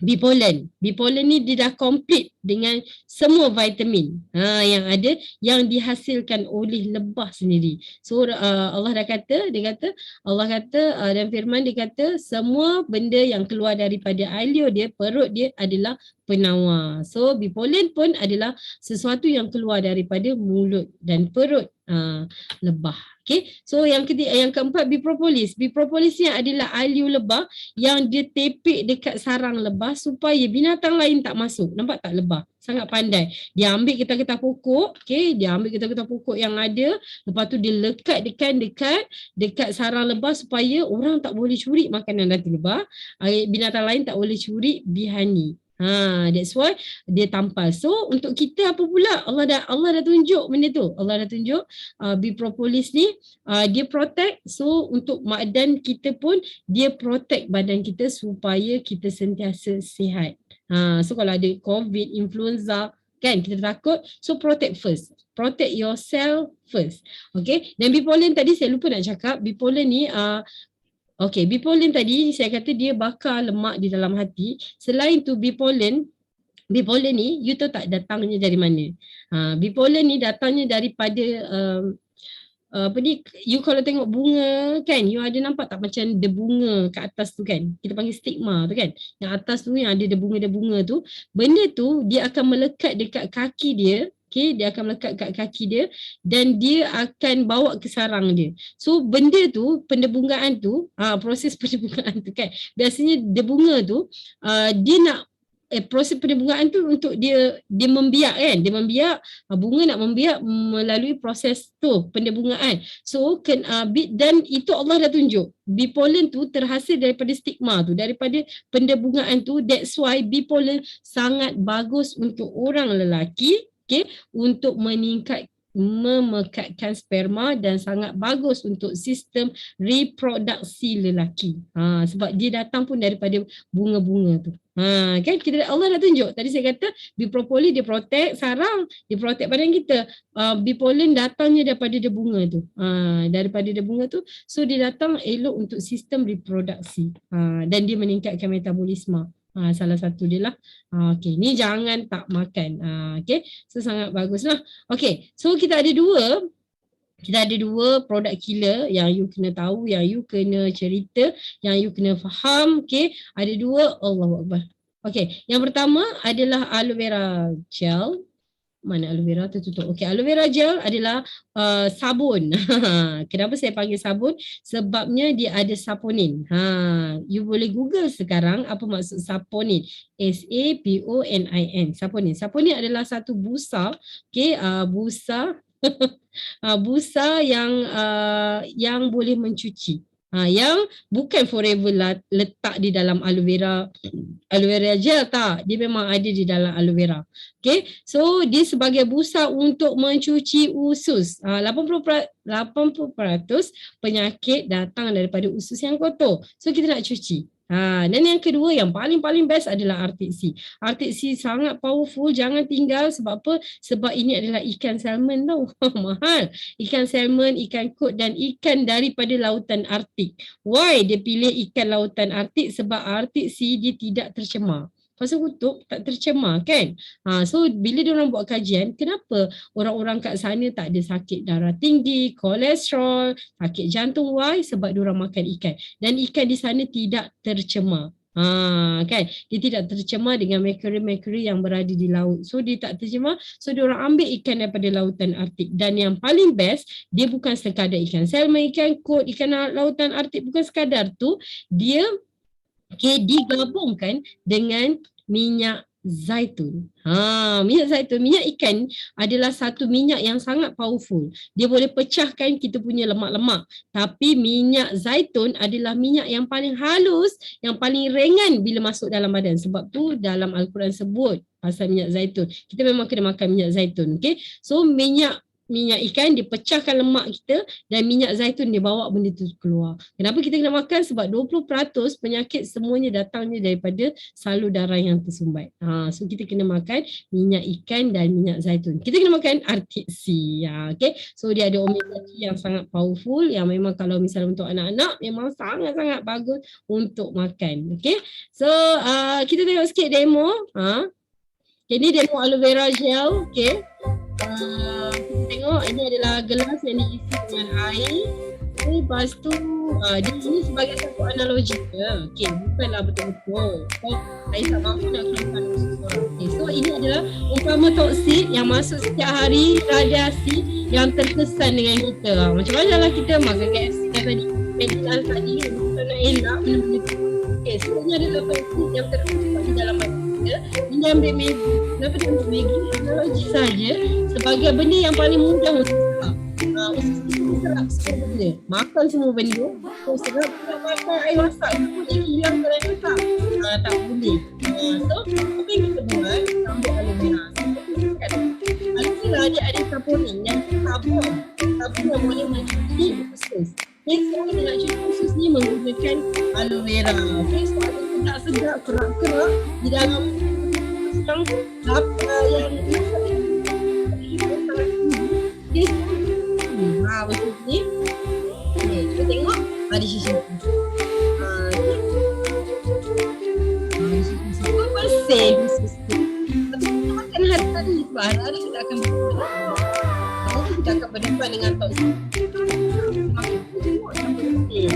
bee pollen. Bee pollen ni dia dah complete dengan semua vitamin yang ada yang dihasilkan oleh lebah sendiri. So Allah dah kata, Allah kata dan firman dia kata semua benda yang keluar daripada alio dia, perut dia adalah penawar. So bipolin pun adalah sesuatu yang keluar daripada mulut dan perut lebah. Okay, so yang keempat bipropolis. Bipropolis ni adalah alio lebah yang dia tepek dekat sarang lebah supaya binatang lain tak masuk. Nampak tak lebah? Sangat pandai. Dia ambil getah-getah pokok, okay, dia ambil getah-getah pokok yang ada, lepas tu dia lekatkan dekat sarang lebah supaya orang tak boleh curi makanan dari lebah, binatang lain tak boleh curi bihani. That's why dia tampal. So untuk kita apa pula? Allah dah tunjuk benda tu. Allah dah tunjuk bipropolis ni dia protect. So untuk dan kita pun dia protect badan kita supaya kita sentiasa sihat. So kalau ada COVID, influenza kan kita takut, so protect first. Protect yourself first. Okay. Dan bipolin tadi saya lupa nak cakap, bipolin ni okay, bipolin tadi saya kata dia bakar lemak di dalam hati. Selain tu bipolin ni you tahu tak datangnya dari mana? Bipolin ni datangnya daripada you kalau tengok bunga kan, you ada nampak tak macam ada bunga kat atas tu kan? Kita panggil stigma tu kan. Yang atas tu yang ada bunga tu, benda tu dia akan melekat dekat kaki dia. Okay, dia akan melekat kat kaki dia dan dia akan bawa ke sarang dia. So benda tu, pendebungaan tu, proses pendebungaan tu kan. Biasanya debunga tu, dia nak proses pendebungaan tu untuk dia membiak kan. Dia membiak, bunga nak membiak melalui proses tu, pendebungaan. So dan itu Allah dah tunjuk. Bipolin tu terhasil daripada stigma tu, daripada pendebungaan tu. That's why bipolin sangat bagus untuk orang lelaki. Okay, untuk memekatkan sperma dan sangat bagus untuk sistem reproduksi lelaki. Sebab dia datang pun daripada bunga-bunga tu. Kan Allah dah tunjuk. Tadi saya kata bipropolin dia protect sarang, dia protect badan kita. Bipolin datangnya daripada bunga tu. Daripada bunga tu, so dia datang elok untuk sistem reproduksi. Dan dia meningkatkan metabolisme. Salah satu dia lah. Okay, ni jangan tak makan. Okay, so sangat bagus lah. Okay, so kita ada dua produk killer yang you kena tahu, yang you kena cerita, yang you kena faham. Okay, ada dua. Allahu Akbar. Okay, yang pertama adalah aloe vera gel. Mana aloe vera tertutup. Okay, aloe vera gel adalah sabun. Kenapa saya panggil sabun? Sebabnya dia ada saponin. You boleh Google sekarang apa maksud saponin. S-A-P-O-N-I-N. Saponin. Saponin adalah satu busa. Okay, busa. Busa yang boleh mencuci. Yang bukan forever letak di dalam aloe vera gel tak. Dia memang ada di dalam aloe vera. Okay, so dia sebagai busa untuk mencuci usus. 80% penyakit datang daripada usus yang kotor. So kita nak cuci. Dan yang kedua yang paling best adalah Arctic Sea. Arctic Sea sangat powerful, jangan tinggal. Sebab apa? Sebab ini adalah ikan salmon tau. Mahal. Ikan salmon, ikan kod dan ikan daripada lautan Arktik. Why dia pilih ikan lautan Arktik? Sebab Arctic Sea dia tidak tercemar. Pasal kutub tak tercemar kan. So bila diorang buat kajian, kenapa orang-orang kat sana tak ada sakit darah tinggi, kolesterol, sakit jantung? Why? Sebab diorang makan ikan. Dan ikan di sana tidak tercemar. Kan, dia tidak tercemar dengan mercury yang berada di laut. So dia tak tercemar. So diorang ambil ikan daripada lautan Arktik. Dan yang paling best, dia bukan sekadar ikan salmon, ikan kod, ikan lautan Arktik. Bukan sekadar tu, dia digabungkan dengan minyak zaitun. Minyak zaitun, minyak ikan adalah satu minyak yang sangat powerful. Dia boleh pecahkan kita punya lemak-lemak. Tapi minyak zaitun adalah minyak yang paling halus, yang paling ringan bila masuk dalam badan. Sebab tu dalam Al-Quran sebut pasal minyak zaitun. Kita memang kena makan minyak zaitun. Okay? So minyak ikan dia pecahkan lemak kita dan minyak zaitun dia bawa benda tu keluar. Kenapa kita kena makan? Sebab 20% penyakit semuanya datangnya daripada salur darah yang tersumbat. So kita kena makan minyak ikan dan minyak zaitun. Kita kena makan Arctic Sea. Okay? So dia ada omega 3 yang sangat powerful, yang memang kalau misalnya untuk anak-anak memang sangat-sangat bagus untuk makan. Okay? So kita tengok sikit demo. Okay, ni demo aloe vera gel. Okay. Kita tengok ini adalah gelas yang diisi dengan air. Okay, lepas tu dia ini sebagai satu analogi je. Okay, bukanlah betul-betul. So, saya tak mampu nak keluarkan seseorang. Okay, so ini adalah umpama toksik yang masuk setiap hari, radiasi yang terkesan dengan kita. Macam mana lah kita makan KFC kan tadi, McDonald's tadi, kita nak elak benda-benda tu. Okay, so ini adalah toksik yang terkesan di dalam badan kita. Ini ambil Maggi. Kenapa dia ambil Maggi? Analogi saja sebagai benda yang paling mudah untuk serap. Usus kita serap semua benda. Makan semua benda. So serap makan air masak. Semua dia hilang kalau dia tak. Tak boleh. So apa yang kita buat? Kita ambil aloe vera. Alhamdulillah dia ada saponin yang sabun. Sabun yang boleh mencuci usus. Okay, so kita nak cuci usus ni menggunakan aloe vera. Okay, so ada sedap-sedap kerak-kerak di dalam yang macam ni. Okay, cuba tengok ada sisi. Semua bersih usus tu. Tapi kita makan hari-hari sebab hari-hari kita akan berdepan. Mungkin kita akan berdepan dengan toksik. Tengok sampai bersih.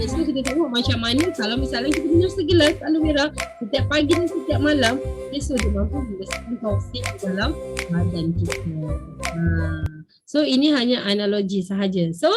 So kita tengok macam mana kalau misalnya kita minum segelas aloe vera setiap pagi dan setiap malam, so dia mampu membersihkan toksik dalam badan kita. So ini hanya analogi sahaja. So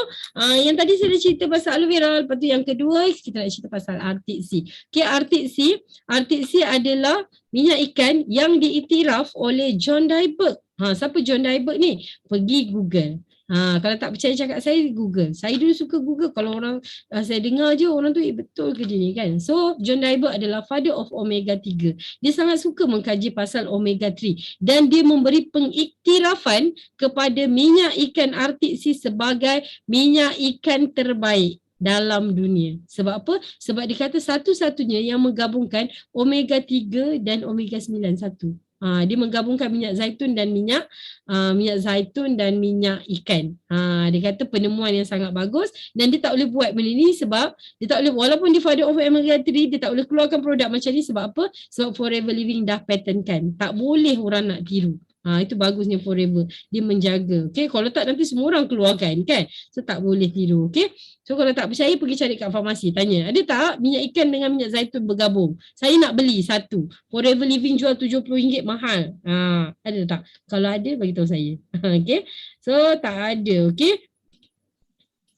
yang tadi saya dah cerita pasal aloe vera, lepas tu yang kedua kita nak cerita pasal Arctic Sea. Okay, Arctic Sea adalah minyak ikan yang diiktiraf oleh John Dyberg. Siapa John Dyberg ni? Pergi Google. Kalau tak percaya cakap saya, Google. Saya dulu suka Google. Kalau orang saya dengar je orang tu betul ke dia ni kan. So John Dyberg adalah father of omega 3. Dia sangat suka mengkaji pasal omega 3 dan dia memberi pengiktirafan kepada minyak ikan Arctic Sea sebagai minyak ikan terbaik dalam dunia. Sebab apa? Sebab dia kata satu-satunya yang menggabungkan omega 3 dan omega 9 satu. Dia menggabungkan minyak zaitun dan minyak ikan. Dia kata penemuan yang sangat bagus dan dia tak boleh buat benda ni sebab dia tak boleh, walaupun dia father of omega 3, dia tak boleh keluarkan produk macam ni sebab apa? Sebab Forever Living dah patentkan. Tak boleh orang nak tiru. Itu bagusnya Forever. Dia menjaga. Okay, kalau tak nanti semua orang keluarkan kan. So tak boleh tiru. Okay. So kalau tak percaya pergi cari kat farmasi. Tanya, ada tak minyak ikan dengan minyak zaitun bergabung? Saya nak beli satu. Forever Living jual RM70 mahal. Ada tak? Kalau ada bagi tahu saya. Okay. So tak ada. Okay.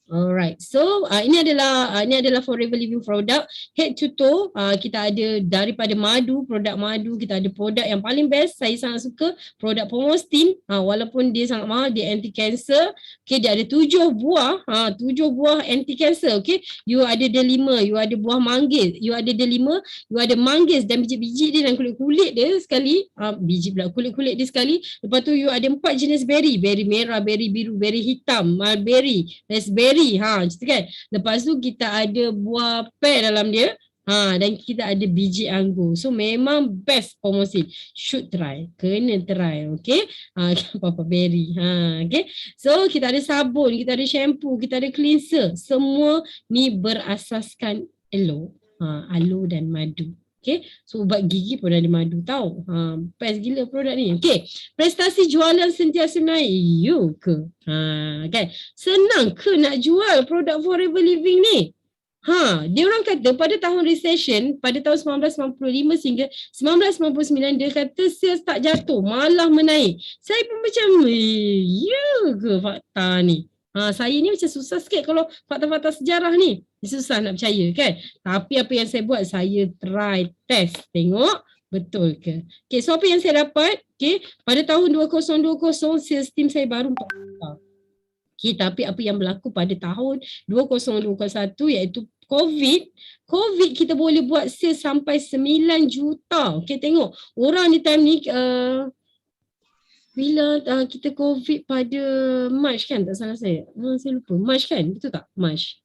Alright, so ini adalah Forever Living product head to toe. Kita ada daripada madu, produk madu, kita ada produk yang paling best, saya sangat suka produk Pomostin. Walaupun dia sangat mahal, dia anti cancer. Okay, dia ada 7 buah, 7 buah anti cancer. Okay, you ada delima, you ada buah manggis, you ada delima, you ada manggis dan biji-biji dia dan kulit-kulit dia sekali, biji pula, kulit-kulit dia sekali. Lepas tu you ada 4 jenis berry, berry merah, berry biru, berry hitam, mulberry, raspberry. Macam kan. Lepas tu kita ada buah pear dalam dia. Dan kita ada biji anggur. So memang best Pomosin. Should try. Kena try. Okay. Papa berry. Okay. So kita ada sabun, kita ada shampoo, kita ada cleanser. Semua ni berasaskan aloe. Aloe dan madu. Okay, so ubat gigi pun ada madu tau. Best gila produk ni. Okay, prestasi jualan sentiasa naik. You ke? Kan? Senang ke nak jual produk Forever Living ni? Dia orang kata pada tahun recession, pada tahun 1995 sehingga 1999, dia kata sales tak jatuh, malah menaik. Saya pun macam, ya ke fakta ni? Saya ni macam susah sikit kalau fakta-fakta sejarah ni. Susah nak percaya kan. Tapi apa yang saya buat, saya try, test, tengok betul ke. Okay, so apa yang saya dapat, okay, pada tahun 2020 sales team saya baru 4 juta. Okay, tapi apa yang berlaku pada tahun 2021 iaitu COVID kita boleh buat sales sampai 9 juta. Okay, tengok orang di time ni bila kita COVID pada March kan, tak salah saya. Saya lupa. March kan? Betul tak? March.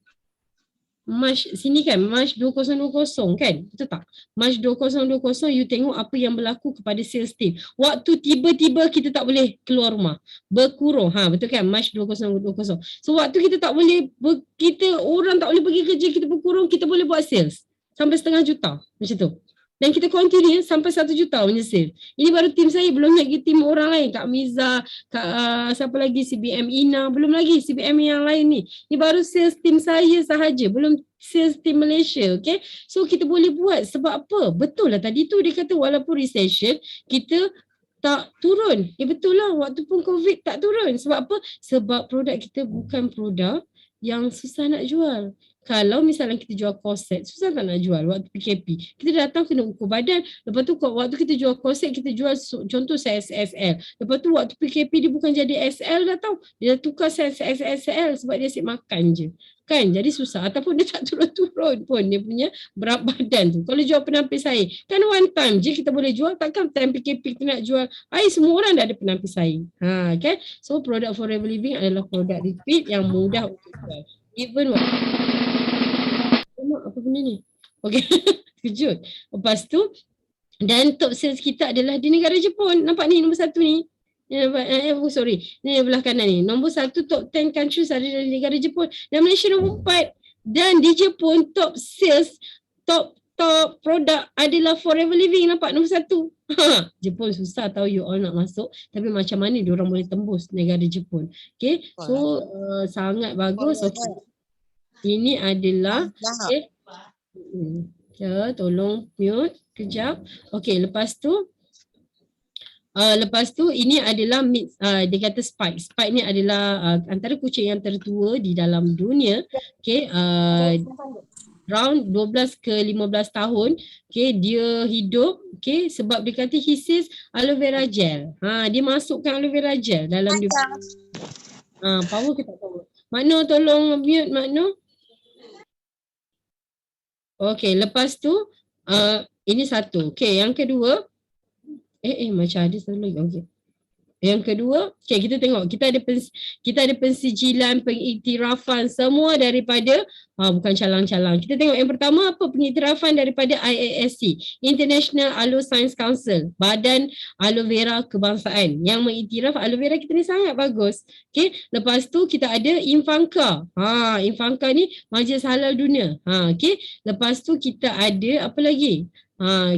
March sini kan, March 2020 kan, betul tak? March 2020 you tengok apa yang berlaku kepada sales team. Waktu tiba-tiba kita tak boleh keluar rumah, berkurung, betul kan, March 2020. So waktu kita tak boleh, kita orang tak boleh pergi kerja, kita berkurung, kita boleh buat sales sampai 500,000 macam tu. Dan kita continue sampai 1 juta punya sales. Ini baru tim saya, belum lagi tim orang lain, Kak Miza, siapa lagi, CBM Ina, belum lagi CBM yang lain ni. Ini baru sales tim saya sahaja, belum sales tim Malaysia, okay? So kita boleh buat sebab apa? Betul lah tadi tu dia kata walaupun recession, kita tak turun. Betul lah, waktu pun COVID tak turun. Sebab apa? Sebab produk kita bukan produk yang susah nak jual. Kalau misalnya kita jual korset, susah tak nak jual waktu PKP. Kita datang kena ukur badan. Lepas tu waktu kita jual korset, kita jual contoh saiz SL. Lepas tu waktu PKP dia bukan jadi SL dah tau. Dia dah tukar saiz SL sebab dia asyik makan je. Kan? Jadi susah. Ataupun dia tak turun-turun pun dia punya berat badan tu. Kalau jual penampis air, kan one time je kita boleh jual. Takkan time PKP kita nak jual air, semua orang dah ada penampis air. Kan? So produk Forever Living adalah produk repeat yang mudah untuk jual. Even apa benda ni? Okay, kejut. Lepas tu, dan top sales kita adalah di negara Jepun. Nampak ni nombor 1 ni. Sorry, ni belah kanan ni. Nombor 1 top 10 countries ada di negara Jepun. Dan Malaysia nombor 4. Dan di Jepun top sales, top produk adalah Forever Living. Nampak nombor 1. Jepun susah tahu you all nak masuk. Tapi macam mana diorang boleh tembus negara Jepun. Okay, so sangat bagus. Okay. Ini adalah tolong mute kejap. Okey, lepas tu ini adalah dia kata Spike. Spike ni adalah antara kucing yang tertua di dalam dunia. Okey, round 12 ke 15 tahun. Okey, dia hidup, okey, sebab dia kata he says aloe vera gel. Dia masukkan aloe vera gel dalam dia. Power ke tak power? Makno tolong mute Makno. Okey, lepas tu ini satu. Okey, yang kedua macam ada satu lagi. Okey. Yang kedua, okay, kita tengok kita ada pensijilan, pengiktirafan semua daripada bukan calang-calang. Kita tengok yang pertama apa, pengiktirafan daripada IASC, International Aloe Science Council, Badan Aloe Vera Kebangsaan yang mengiktiraf aloe vera kita ni sangat bagus. Okey, lepas tu kita ada Infanka. Infanka ni Majlis Halal Dunia. Okey, lepas tu kita ada apa lagi?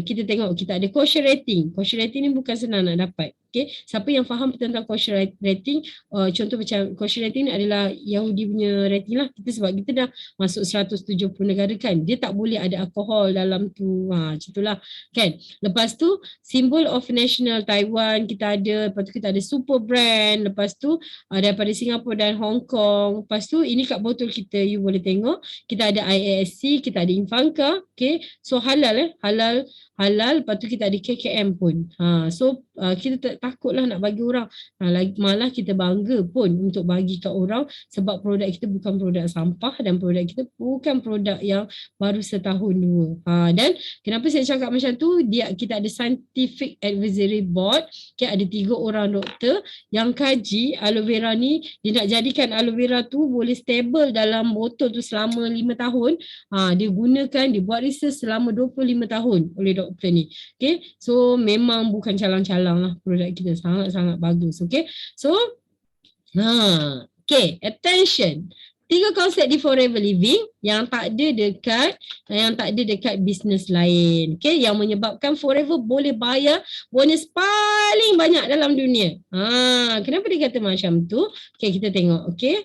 Kita tengok kita ada kosher rating. Kosher rating ni bukan senang nak dapat. Okay. Siapa yang faham tentang kosher rating, contoh macam kosher rating ni adalah Yahudi punya rating lah. Sebab kita dah masuk 170 negara kan. Dia tak boleh ada alkohol dalam tu. Macam itulah kan. Lepas tu Symbol of National Taiwan kita ada. Lepas tu kita ada Super Brand. Lepas tu daripada Singapura dan Hong Kong. Lepas tu ini kat botol kita, you boleh tengok. Kita ada IASC, kita ada Infanka. Okay. So halal halal. Lepas tu kita ada KKM pun. So kita tak takutlah nak bagi orang. Malah kita bangga pun untuk bagi kat orang sebab produk kita bukan produk sampah dan produk kita bukan produk yang baru setahun dua. Dan kenapa saya cakap macam tu, kita ada Scientific Advisory Board. Ada 3 orang doktor yang kaji aloe vera ni. Dia nak jadikan aloe vera tu boleh stable dalam botol tu selama 5 tahun. Dia gunakan, dia buat research selama 25 tahun oleh doktor ni. Okay, so memang bukan calang-calang lah produk kita, sangat-sangat bagus. Okay, so okay, attention. 3 konsep di Forever Living yang tak ada dekat bisnes lain. Okay, yang menyebabkan Forever boleh bayar bonus paling banyak dalam dunia. Kenapa dia kata macam tu? Okay, kita tengok. Okay,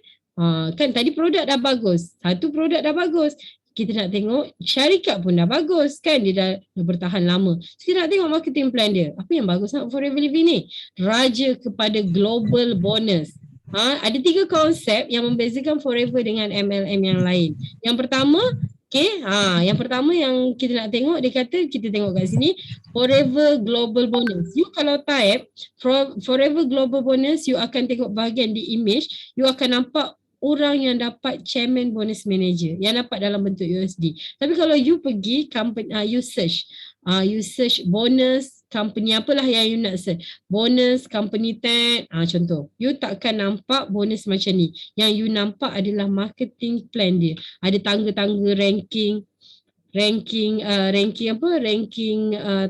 kan tadi produk dah bagus. Satu produk dah bagus. Kita nak tengok syarikat pun dah bagus kan, dia dah bertahan lama. So, kita nak tengok marketing plan dia. Apa yang bagus nak Forever Living ni? Raja kepada global bonus. Ada 3 konsep yang membezakan Forever dengan MLM yang lain. Yang pertama, yang pertama yang kita nak tengok, dia kata kita tengok kat sini, Forever Global Bonus. You kalau type Forever Global Bonus, you akan tengok bahagian di image, you akan nampak orang yang dapat chairman bonus manager yang dapat dalam bentuk USD. Tapi kalau you pergi company, you search bonus company apalah yang you nak search. Bonus, company tag, contoh. You takkan nampak bonus macam ni. Yang you nampak adalah marketing plan dia. Ada tangga-tangga ranking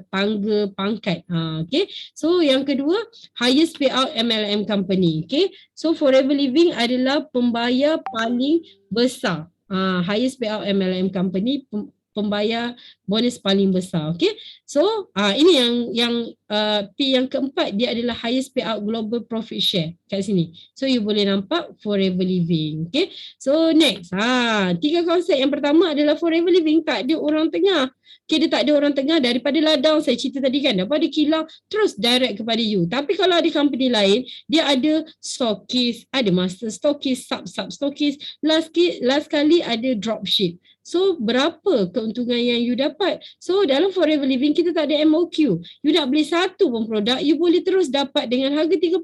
tangga pangkat. Okay. So yang kedua, highest payout MLM company. Okay. So Forever Living adalah pembayar paling besar. Highest payout MLM company, pembayar bonus paling besar. Okay. So ini yang P yang keempat, dia adalah highest payout global profit share kat sini. So you boleh nampak Forever Living. Okay. So next, tiga konsep. Yang pertama adalah Forever Living tak ada orang tengah. Okay, dia tak ada orang tengah. Daripada ladang saya cerita tadi kan, daripada kilang terus direct kepada you. Tapi kalau ada company lain, dia ada stokis, ada master stokis, sub stokis, last kali ada dropship. So berapa keuntungan yang you dapat? So dalam Forever Living kita tak ada MOQ. You nak beli satu pun produk, you boleh terus dapat dengan harga 30%.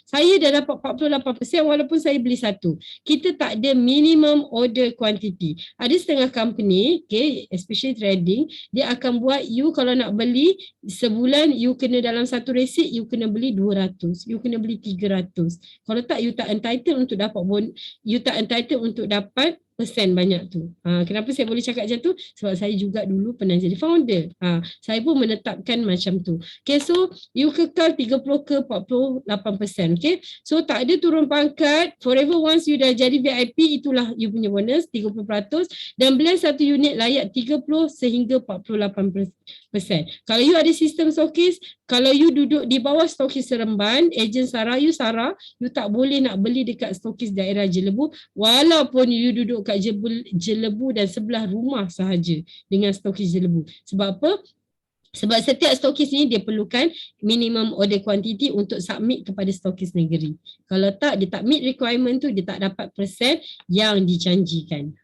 Saya dah dapat 48% walaupun saya beli satu. Kita tak ada minimum order quantity. Ada setengah company, okay, especially trading, dia akan buat you kalau nak beli sebulan, you kena dalam satu resit, you kena beli 200, you kena beli 300. Kalau tak, you tak entitled untuk dapat persen banyak tu. Kenapa saya boleh cakap macam tu? Sebab saya juga dulu pernah jadi founder. Saya pun menetapkan macam tu. Okay, so you kekal 30 ke 48%. Okay, so tak ada turun pangkat. Forever once you dah jadi VIP, itulah you punya bonus 30%. Dan beli satu unit layak 30 sehingga 48%. Kalau you ada sistem stokis, kalau you duduk di bawah stokis Seremban, ejen Sarah, you tak boleh nak beli dekat stokis daerah Jelebu walaupun you duduk kat Jelebu dan sebelah rumah sahaja dengan stokis Jelebu. Sebab apa? Sebab setiap stokis ni dia perlukan minimum order quantity untuk submit kepada stokis negeri. Kalau tak, dia tak meet requirement tu, dia tak dapat persen yang dijanjikan.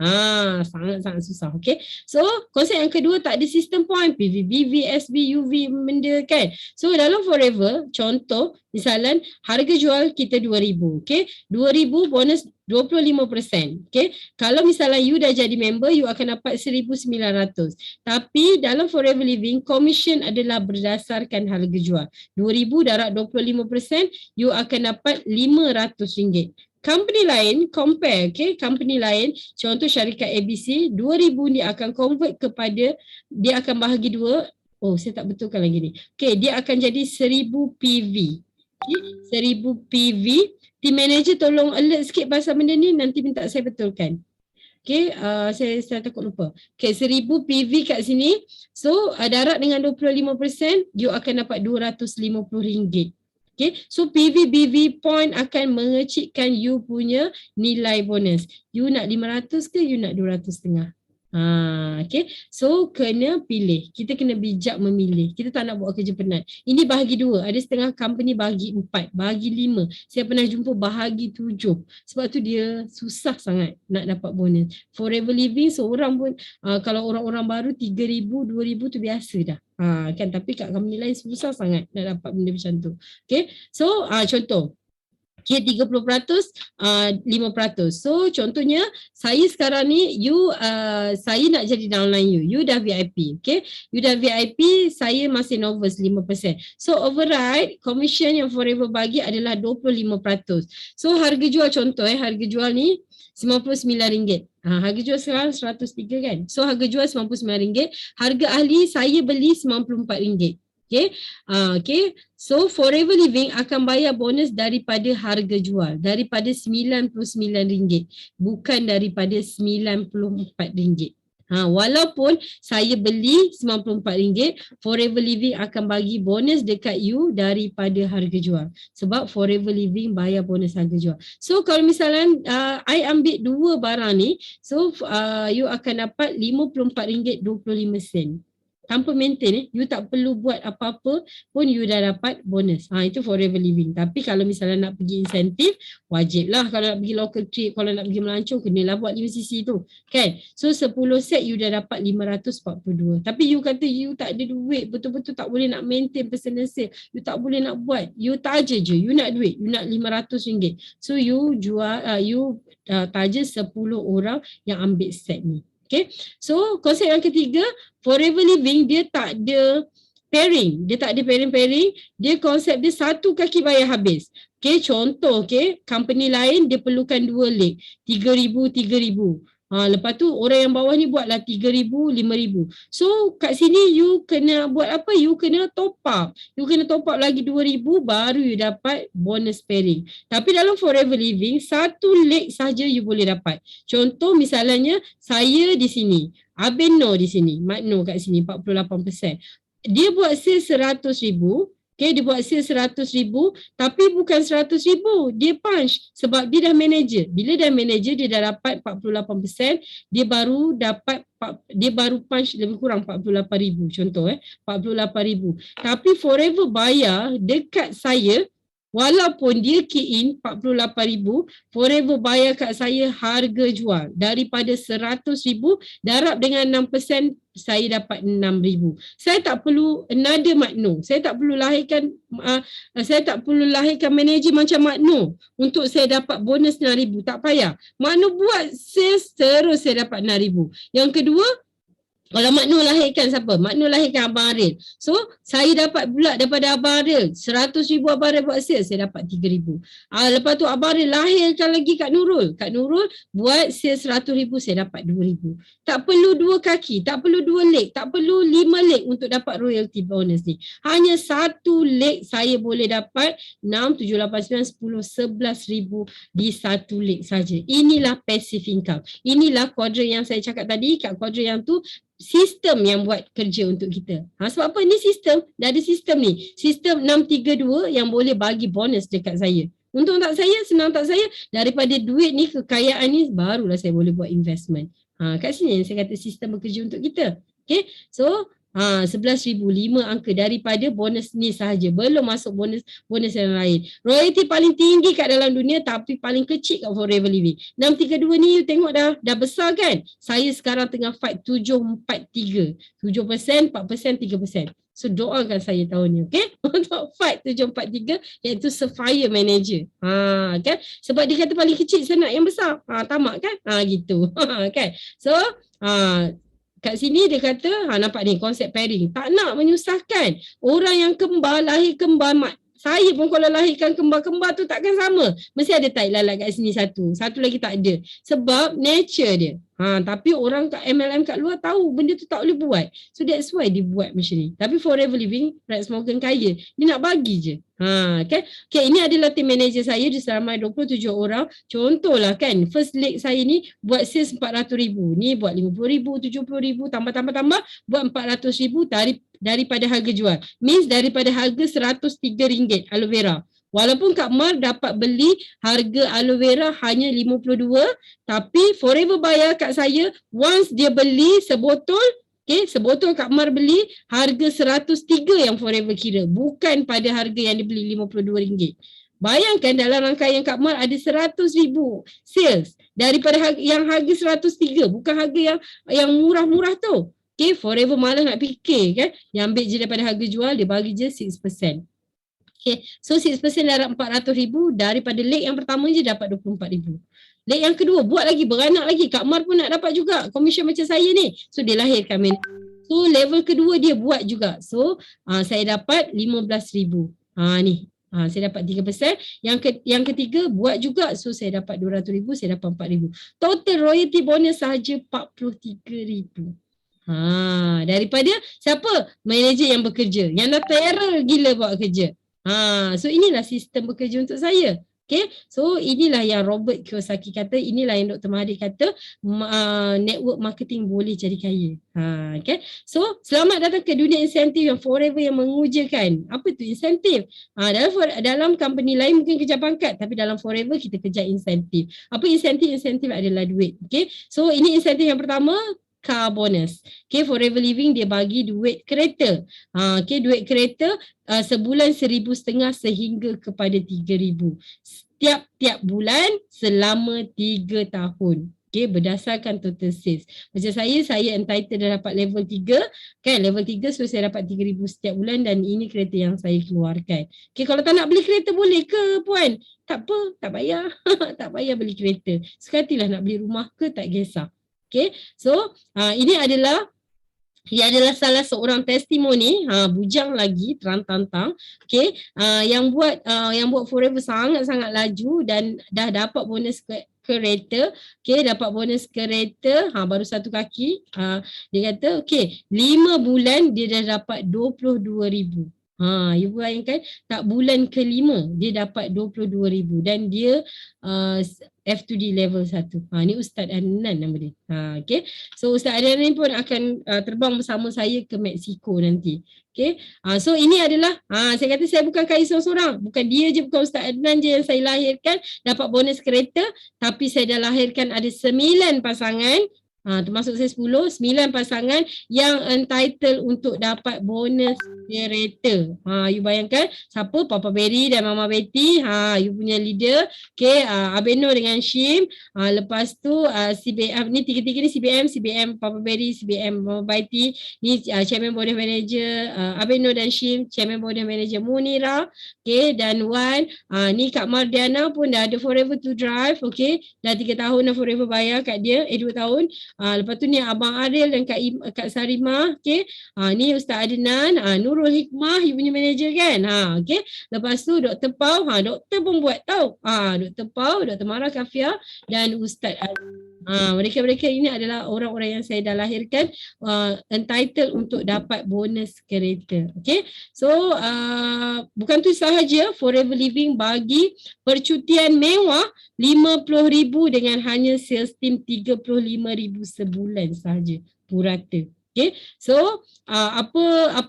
Sangat-sangat susah. Okay. So konsep yang kedua, tak ada sistem point, PV, BV, SB, UV benda kan. So dalam Forever, contoh misalnya harga jual kita 2,000. Okay. 2,000 bonus 25%. Okay. Kalau misalnya you dah jadi member, you akan dapat 1,900. Tapi dalam Forever Living, commission adalah berdasarkan harga jual. 2,000 darab 25%, you akan dapat RM500. Company lain, compare, okay, company lain, contoh syarikat ABC, 2,000 dia akan convert kepada, dia akan bahagi dua, saya tak betulkan lagi ni. Okay, dia akan jadi 1,000 PV. Okay, 1,000 PV. Team manager tolong alert sikit pasal benda ni, nanti minta saya betulkan. Okay, saya takut lupa. Okay, 1,000 PV kat sini. So, darab dengan 25%, you akan dapat RM250. Okay, so PV, BV point akan mengecikkan you punya nilai bonus. You nak 500 ke, you nak 200,500? Okay, so kena pilih. Kita kena bijak memilih. Kita tak nak buat kerja penat. Ini bahagi 2. Ada setengah company bahagi 4, bahagi 5. Saya pernah jumpa bahagi 7. Sebab tu dia susah sangat nak dapat bonus. Forever Living seorang pun, kalau orang-orang baru 3,000, 2,000 tu biasa dah. Kan, tapi kat company lain susah sangat nak dapat benda macam tu. Okay, so contoh. Okay, 30%, 5%. So contohnya saya sekarang ni, saya nak jadi downline you. You dah VIP, okay? You dah VIP, saya masih novice 5%. So override, commission yang Forever bagi adalah 25%. So harga jual contoh, harga jual ni RM99. Harga jual sekarang 103 kan? So harga jual RM99. Harga ahli saya beli RM94. Okay. Okay. So Forever Living akan bayar bonus daripada harga jual, daripada RM99, bukan daripada RM94. Walaupun saya beli RM94, Forever Living akan bagi bonus dekat you daripada harga jual. Sebab Forever Living bayar bonus harga jual. So kalau misalnya I ambil dua barang ni, so you akan dapat RM54.25. Tanpa maintain, you tak perlu buat apa-apa pun you dah dapat bonus. Itu Forever Living. Tapi kalau misalnya nak pergi insentif, wajib lah. Kalau nak pergi local trip, kalau nak pergi melancong, kenalah buat 5cc tu. Kan? So 10 set you dah dapat 542. Tapi you kata you tak ada duit, betul-betul tak boleh nak maintain personal sale. You tak boleh nak buat. You taja je. You nak duit. You nak RM500. So you jual, you taja 10 orang yang ambil set ni. Okay, so konsep yang ketiga, Forever Living dia tak ada pairing. Dia tak ada pairing-pairing. Dia konsep dia satu kaki bayar habis. Okay, contoh company lain dia perlukan 2 leg. 3,000, 3,000. Lepas tu orang yang bawah ni buatlah 3,000, 5,000. So kat sini you kena buat apa? You kena top up. You kena top up lagi 2,000 baru you dapat bonus pairing. Tapi dalam Forever Living, satu leg saja you boleh dapat. Contoh misalnya saya di sini, Abin Noor di sini, Mat Noor kat sini 48%. Dia buat sale 100,000. Okay, dia buat sale 100,000 tapi bukan 100,000. Dia punch sebab dia dah manager. Bila dah manager dia dah dapat 48%, dia baru punch lebih kurang 48,000 contoh 48,000. Tapi Forever bayar dekat saya walaupun dia key in 48,000, Forever bayar kat saya harga jual daripada 100,000 darab dengan 6%, saya dapat 6,000. Saya tak perlu another Mat Noor. Saya tak perlu lahirkan manager macam Mat Noor untuk saya dapat bonus 6,000. Tak payah. Mat Noor buat sales terus saya dapat 6,000. Yang kedua, kalau Mak Noor lahirkan siapa? Mak Noor lahirkan Abang Aril. So, saya dapat pula daripada Abang Aril. 100,000 Abang Aril buat sales, saya dapat 3,000. Lepas tu Abang Aril lahirkan lagi Kak Nurul. Kak Nurul buat sales 100,000, saya dapat 2,000. Tak perlu 2 kaki, tak perlu 2 leg, tak perlu 5 leg untuk dapat royalty bonus ni. Hanya 1 leg saya boleh dapat 6, 7, 8, 9, 10, 11,000 di 1 leg saja. Inilah passive income. Inilah kuadran yang saya cakap tadi. Kat kuadran yang tu, sistem yang buat kerja untuk kita. Sebab apa? Ni sistem. Dah ada sistem ni. Sistem 632 yang boleh bagi bonus dekat saya. Untung tak saya, senang tak saya. Daripada duit ni, kekayaan ni, barulah saya boleh buat investment. Kat sini yang saya kata sistem bekerja untuk kita. Okay. So, 11,000, 5 angka daripada bonus ni sahaja. Belum masuk bonus yang lain. Royalty paling tinggi kat dalam dunia tapi paling kecil kat Forever Living. 632 ni you tengok dah besar kan? Saya sekarang tengah fight 743. 7%, 4%, 3%. So doakan saya tahun ni, okay? Untuk fight 743 iaitu Sapphire Manager. Kan? Sebab dia kata paling kecil saya nak yang besar. Tamak kan? Gitu. Kan? So, kat sini dia kata, nampak ni konsep pairing. Tak nak menyusahkan. Orang yang kembar, lahir kembar, saya pun kalau lahirkan kembar-kembar tu takkan sama. Mesti ada tai lalat kat sini satu. Satu lagi tak ada. Sebab nature dia. Tapi orang kat MLM kat luar tahu benda tu tak boleh buat. So that's why dia buat macam ni. Tapi Forever Living, Rex Morgan kaya. Dia nak bagi je. Okay. Okay, ini adalah team manager saya. Dia seramai 27 orang. Contohlah kan, first leg saya ni buat sales 400,000. Ni buat 50,000, 70,000, tambah. Buat 400,000 daripada harga jual. Means daripada harga RM103 aloe vera. Walaupun Kak Mar dapat beli harga aloe vera hanya 52, tapi Forever bayar kat saya once dia beli sebotol, sebotol Kak Mar beli harga 103 yang Forever kira, bukan pada harga yang dia beli RM52. Bayangkan dalam rangkaian Kak Mar ada 100,000 sales daripada yang harga 103, bukan harga yang murah-murah tu. Okay, Forever malah nak fikir kan. Yang ambil je daripada harga jual, dia bagi je 6%. Okay, so 6% darab 400,000, daripada leg yang pertama je dapat 24,000. Leg yang kedua, buat lagi, beranak lagi. Kak Mar pun nak dapat juga komisen macam saya ni. So dia lahirkan. So level kedua dia buat juga. So saya dapat 15,000. Ni. Saya dapat 3%. Yang ketiga buat juga. So saya dapat 200,000, saya dapat 4,000. Total royalty bonus sahaja 43,000. Daripada siapa? Manager yang bekerja. Yang dah terror gila buat kerja. So inilah sistem bekerja untuk saya. Okay, so inilah yang Robert Kiyosaki kata, inilah yang Dr. Mahathir kata, network marketing boleh jadi kaya. Okay, so selamat datang ke dunia insentif yang Forever yang mengujakan. Apa tu insentif? Dalam company lain mungkin kejar pangkat, tapi dalam Forever kita kejar insentif. Apa insentif? Insentif adalah duit. Okay, so ini insentif yang pertama, car bonus. Okay, Forever Living dia bagi duit kereta. Okay, duit kereta sebulan 1,500 sehingga kepada 3,000. Tiap bulan selama 3 tahun. Okay, berdasarkan total sales. Macam saya entitled dah dapat level 3. Kan, level 3 so saya dapat 3,000 setiap bulan dan ini kereta yang saya keluarkan. Okay, kalau tak nak beli kereta boleh ke puan? Tak apa, tak payah. Tak payah beli kereta. Sekatilah nak beli rumah ke tak kisah. Okay, so ini adalah Ia adalah salah seorang testimoni, bujang lagi, terang-tantang, okay, yang buat Forever sangat-sangat laju dan dah dapat bonus kereta, okay, dapat bonus kereta, baru satu kaki, dia kata, okay, 5 bulan dia dah dapat 22,000. You bayangkan tak bulan ke-5 dia dapat 22,000 dan dia F2D level 1. Ni Ustaz Adnan nama dia. Okay. So Ustaz Adnan ni pun akan terbang bersama saya ke Mexico nanti. Okay. So ini adalah, saya kata saya bukan kaya seorang-seorang. Bukan dia je, bukan Ustaz Adnan je yang saya lahirkan dapat bonus kereta. Tapi saya dah lahirkan ada 9 pasangan. Termasuk saya 9 pasangan yang entitled untuk dapat bonus kereta. You bayangkan siapa? Papa Berry dan Mama Betty. You punya leader. Okay, Abang Noor dengan Shim. Lepas tu CBM ni tiga-tiga ni CBM Papa Berry, CBM Mama Betty. Ni Chairman Board of Manager Abang Noor dan Shim, Chairman Board of Manager Munira. Okay, dan Wan. Ni Kak Mardiana pun dah ada Forever to Drive. Okay, dah 3 tahun dah Forever bayar kat dia. 2 tahun. Lepas tu ni Abang Ariel dan Kak Sarimah. Okay. Ni Ustaz Adnan, Nurul Hikmah, you punya manager kan. Okay. Lepas tu Dr. Pau, doktor pun buat tau. Dr. Pau, Dr. Mara Kafia dan Ustaz Adnan. Mereka-mereka ini adalah orang-orang yang saya dah lahirkan entitled untuk dapat bonus kereta. Okay. So bukan tu sahaja, Forever Living bagi percutian mewah 50,000 dengan hanya sales team 35,000 sebulan sahaja purata. Okay. So apa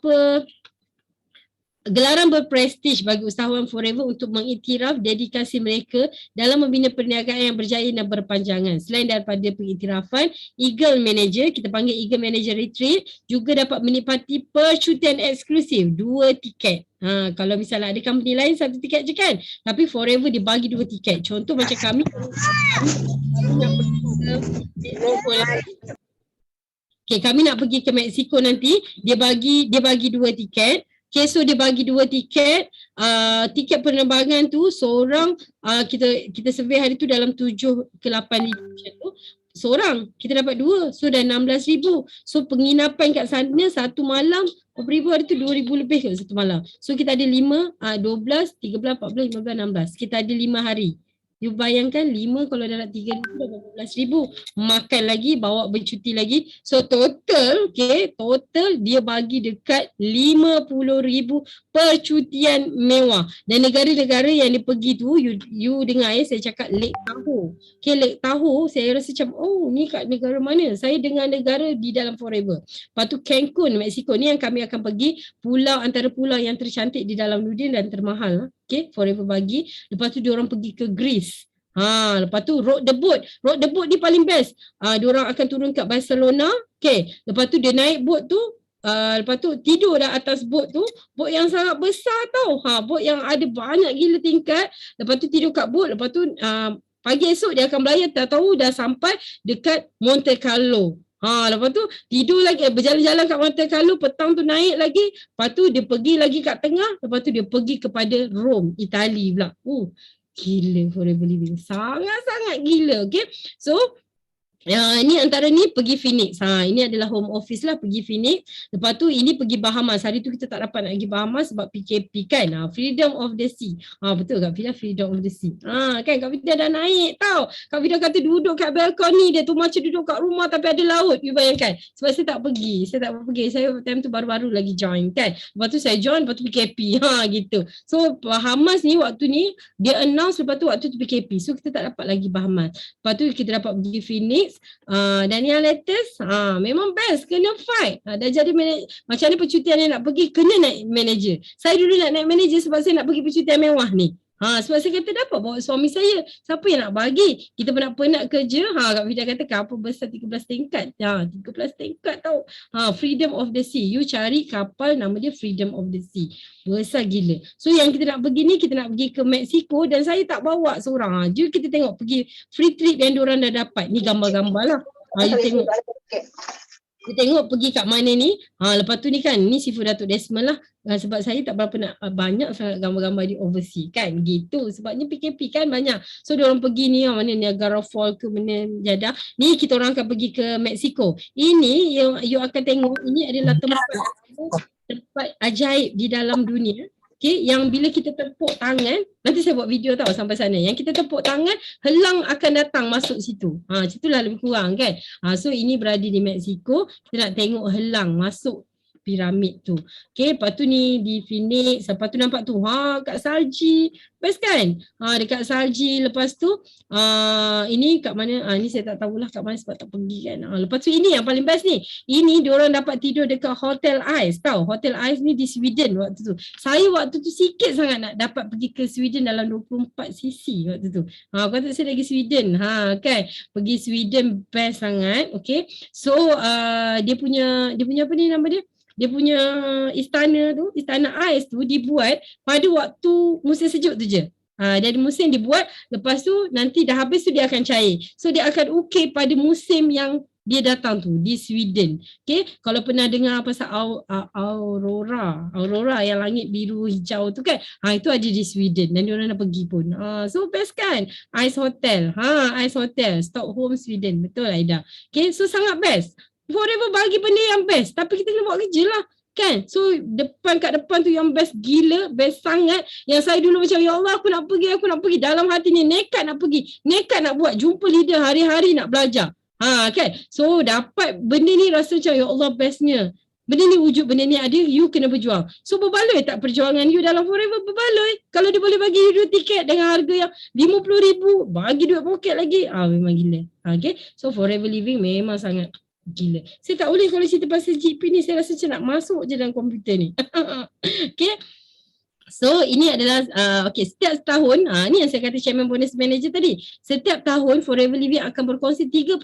gelaran berprestij bagi usahawan Forever untuk mengiktiraf dedikasi mereka dalam membina perniagaan yang berjaya dan berpanjangan. Selain daripada pengiktirafan, Eagle Manager, kita panggil Eagle Manager Retreat, juga dapat menikmati percutian eksklusif 2 tiket. Kalau misalnya ada company lain 1 tiket je kan, tapi Forever dia bagi 2 tiket. Contoh macam kami nak pergi ke okay, kami nak pergi ke Mexico nanti, dia bagi 2 tiket. Okay, so dia bagi 2 tiket. Tiket penerbangan tu seorang, kita survey hari tu dalam 7 ke 8 ribu macam tu. Seorang kita dapat 2, so dah 16,000. So penginapan kat sana satu malam berapa ribu hari tu, 2,000 lebih ke satu malam. So kita ada 5, 12, 13, 14, 15, 16. Kita ada 5 hari. You bayangkan 5 kalau dalam 3,000 dah 12,000. Makan lagi, bawa bercuti lagi. So total, okay, total dia bagi dekat 50,000 percutian mewah. Dan negara-negara yang dia pergi tu, you dengar saya cakap Lake Tahoe. Okay, Lake Tahoe, saya rasa macam, oh ni kat negara mana? Saya dengar negara di dalam Forever. Lepas tu Cancun, Mexico ni yang kami akan pergi, pulau antara pulau yang tercantik di dalam dunia dan termahal. Okay, Forever bagi. Lepas tu diorang pergi ke Greece. Lepas tu road the boat ni paling best. Diorang akan turun kat Barcelona. Okay, lepas tu dia naik boat tu. Lepas tu tidur dah atas boat tu. Boat yang sangat besar tau. Boat yang ada banyak gila tingkat. Lepas tu tidur kat boat. Lepas tu pagi esok dia akan berlayar, tak tahu dah sampai dekat Monte Carlo. Lepas tu tidur lagi, berjalan-jalan kat Monte Carlo, petang tu naik lagi. Lepas tu dia pergi lagi kat tengah. Lepas tu dia pergi kepada Rome, Itali pula. Gila Forever Living. Sangat-sangat gila. Okay. So ini antara ni pergi Phoenix. Ini adalah home office lah, pergi Phoenix. Lepas tu ini pergi Bahamas. Hari tu kita tak dapat nak pergi Bahamas sebab PKP kan. Freedom of the Sea. Betul Kak Fida, Freedom of the Sea. Kan Kak Fida dah naik tau. Kak Fida kata duduk kat balkoni dia tu macam duduk kat rumah tapi ada laut. You bayangkan. Sebab saya tak pergi. Saya time tu baru-baru lagi join kan. Lepas tu saya join, lepas tu PKP. Gitu. So Bahamas ni waktu ni dia announce, lepas tu waktu tu PKP. So kita tak dapat lagi Bahamas. Lepas tu kita dapat pergi Phoenix. Dan yang latest memang best, kena fight. Dah jadi macam mana percutian yang nak pergi, kena naik manager. Saya dulu nak naik manager sebab saya nak pergi percutian mewah ni. Sebab saya kata dapat bawa suami saya. Siapa yang nak bagi? Kita penat-penat kerja. Kak Fida kata kapal besar 13 tingkat. 13 tingkat tau. Freedom of the Sea. You cari kapal nama dia Freedom of the Sea. Besar gila. So yang kita nak pergi ni, kita nak pergi ke Mexico dan saya tak bawa seorang. Jom kita tengok pergi free trip yang diorang dah dapat. Ni gambar-gambar lah. You tengok. Dia tengok pergi kat mana ni. Lepas tu ni kan, ni Sifu Datuk Desmond lah. Sebab saya tak berapa nak banyak sangat gambar-gambar di overseas kan. Gitu. Sebabnya PKP kan banyak. So diorang pergi ni mana Niagara Fall ke mana Jeddah. Ni kita orang akan pergi ke Mexico. Ini yang you akan tengok, ini adalah tempat ajaib di dalam dunia. Okay, yang bila kita tepuk tangan, nanti saya buat video tau sampai sana. Yang kita tepuk tangan, helang akan datang masuk situ. Situlah lebih kurang kan. So ini berada di Mexico, kita nak tengok helang masuk piramid tu. Okay, lepas tu ni di Phoenix, lepas tu nampak tu, kat Salji, best kan? Dekat Salji, lepas tu ini kat mana, ni saya tak tahulah kat mana sebab tak pergi kan. Lepas tu ini yang paling best ni, ini diorang dapat tidur dekat Hotel Ice, tahu? Hotel Ice ni di Sweden waktu tu. Saya waktu tu sikit sangat nak dapat pergi ke Sweden dalam 24 cc waktu tu. Kata saya lagi Sweden, kan? Pergi Sweden best sangat, okay. So dia punya apa ni nama dia? Dia punya istana tu, istana ais tu dibuat pada waktu musim sejuk tu je. Dari musim dibuat, lepas tu nanti dah habis tu dia akan cair. So dia akan ukir pada musim yang dia datang tu di Sweden. Okay, kalau pernah dengar pasal aurora yang langit biru hijau tu kan, itu ada di Sweden dan diorang dah pergi pun. So best kan? Ice Hotel. Ice Hotel, Stockholm, Sweden. Betul Aida. Okay, so sangat best. Forever bagi benda yang best, tapi kita kena buat kerja lah kan. So kat depan tu yang best gila, best sangat. Yang saya dulu macam ya Allah aku nak pergi dalam hati ni, nekat nak pergi, nekat nak buat, jumpa leader hari-hari nak belajar. Kan. So dapat benda ni rasa macam ya Allah bestnya. Benda ni wujud, benda ni ada, you kena berjuang. So berbaloi tak perjuangan you dalam Forever? Berbaloi. Kalau dia boleh bagi you 2 tiket dengan harga yang RM50,000, bagi duit poket lagi, memang gila. Okay. So Forever Living memang sangat gila. Saya tak boleh kalau cerita pasal GP ni, saya rasa macam nak masuk je dalam komputer ni. Okay. So ini adalah setiap tahun, ni yang saya kata Chairman Bonus Manager tadi. Setiap tahun Forever Living akan berkongsi 3%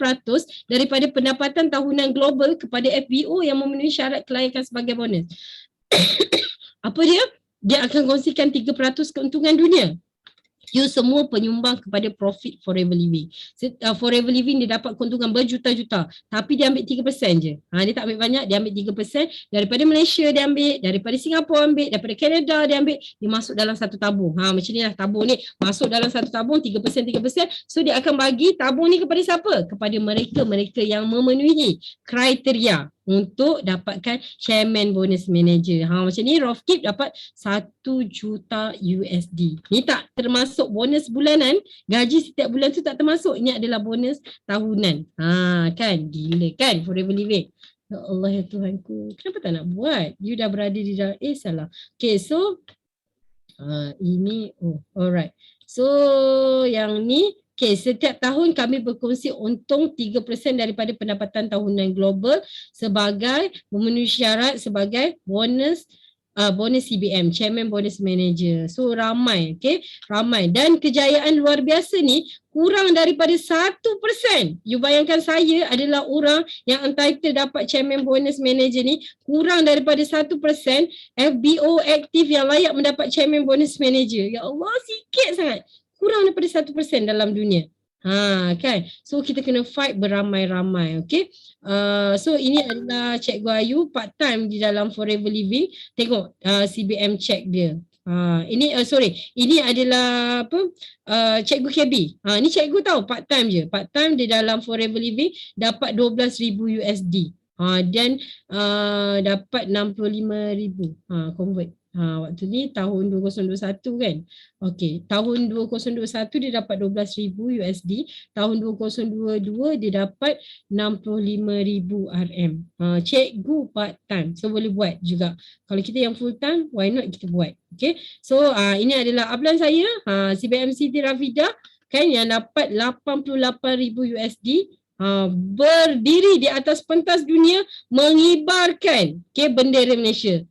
daripada pendapatan tahunan global kepada FBO yang memenuhi syarat kelayakan sebagai bonus. Apa dia? Dia akan kongsikan 3% keuntungan dunia. You semua penyumbang kepada profit Forever Living. Forever Living dia dapat keuntungan berjuta-juta, tapi dia ambil 3% je. Dia tak ambil banyak, dia ambil 3%. Daripada Malaysia dia ambil, daripada Singapura ambil, daripada Canada dia ambil, dia masuk dalam satu tabung. Macam ni lah tabung ni, masuk dalam satu tabung 3%. So dia akan bagi tabung ni kepada siapa? Kepada mereka-mereka yang memenuhi kriteria untuk dapatkan Chairman Bonus Manager. Macam ni Rofkip dapat 1 juta USD. Ni tak termasuk bonus bulanan, gaji setiap bulan tu tak termasuk. Ini adalah bonus tahunan. Kan gila kan Forever Living. Ya Allah ya Tuhanku, kenapa tak nak buat? You dah berada di dalam, salah. Okay, so ini, alright. So yang ni, setiap tahun kami berkongsi untung 3% daripada pendapatan tahunan global sebagai memenuhi syarat sebagai bonus CBM, Chairman Bonus Manager. So ramai, ramai. Dan kejayaan luar biasa ni kurang daripada 1%. You bayangkan saya adalah orang yang entitled dapat Chairman Bonus Manager ni, kurang daripada 1% FBO aktif yang layak mendapat Chairman Bonus Manager. Ya Allah, sikit sangat. Kurang daripada 1% dalam dunia. Kan. So kita kena fight beramai-ramai. Okay. So ini adalah Cikgu Ayu part time di dalam Forever Living. Tengok CBM check dia. Ini adalah apa? Cikgu KB. Ni cikgu tahu part time je. Part time di dalam Forever Living dapat 12,000 USD. Dan dapat 65,000. Convert. Waktu ni tahun 2021 kan. Okey, tahun 2021 dia dapat 12,000 USD, tahun 2022 dia dapat 65,000 RM. Cikgu part time, so boleh buat juga. Kalau kita yang full time, why not kita buat. Okey. So ini adalah upline saya, CBM Siti Rafida kan, yang dapat 88,000 USD. Berdiri di atas pentas dunia mengibarkan bendera Malaysia.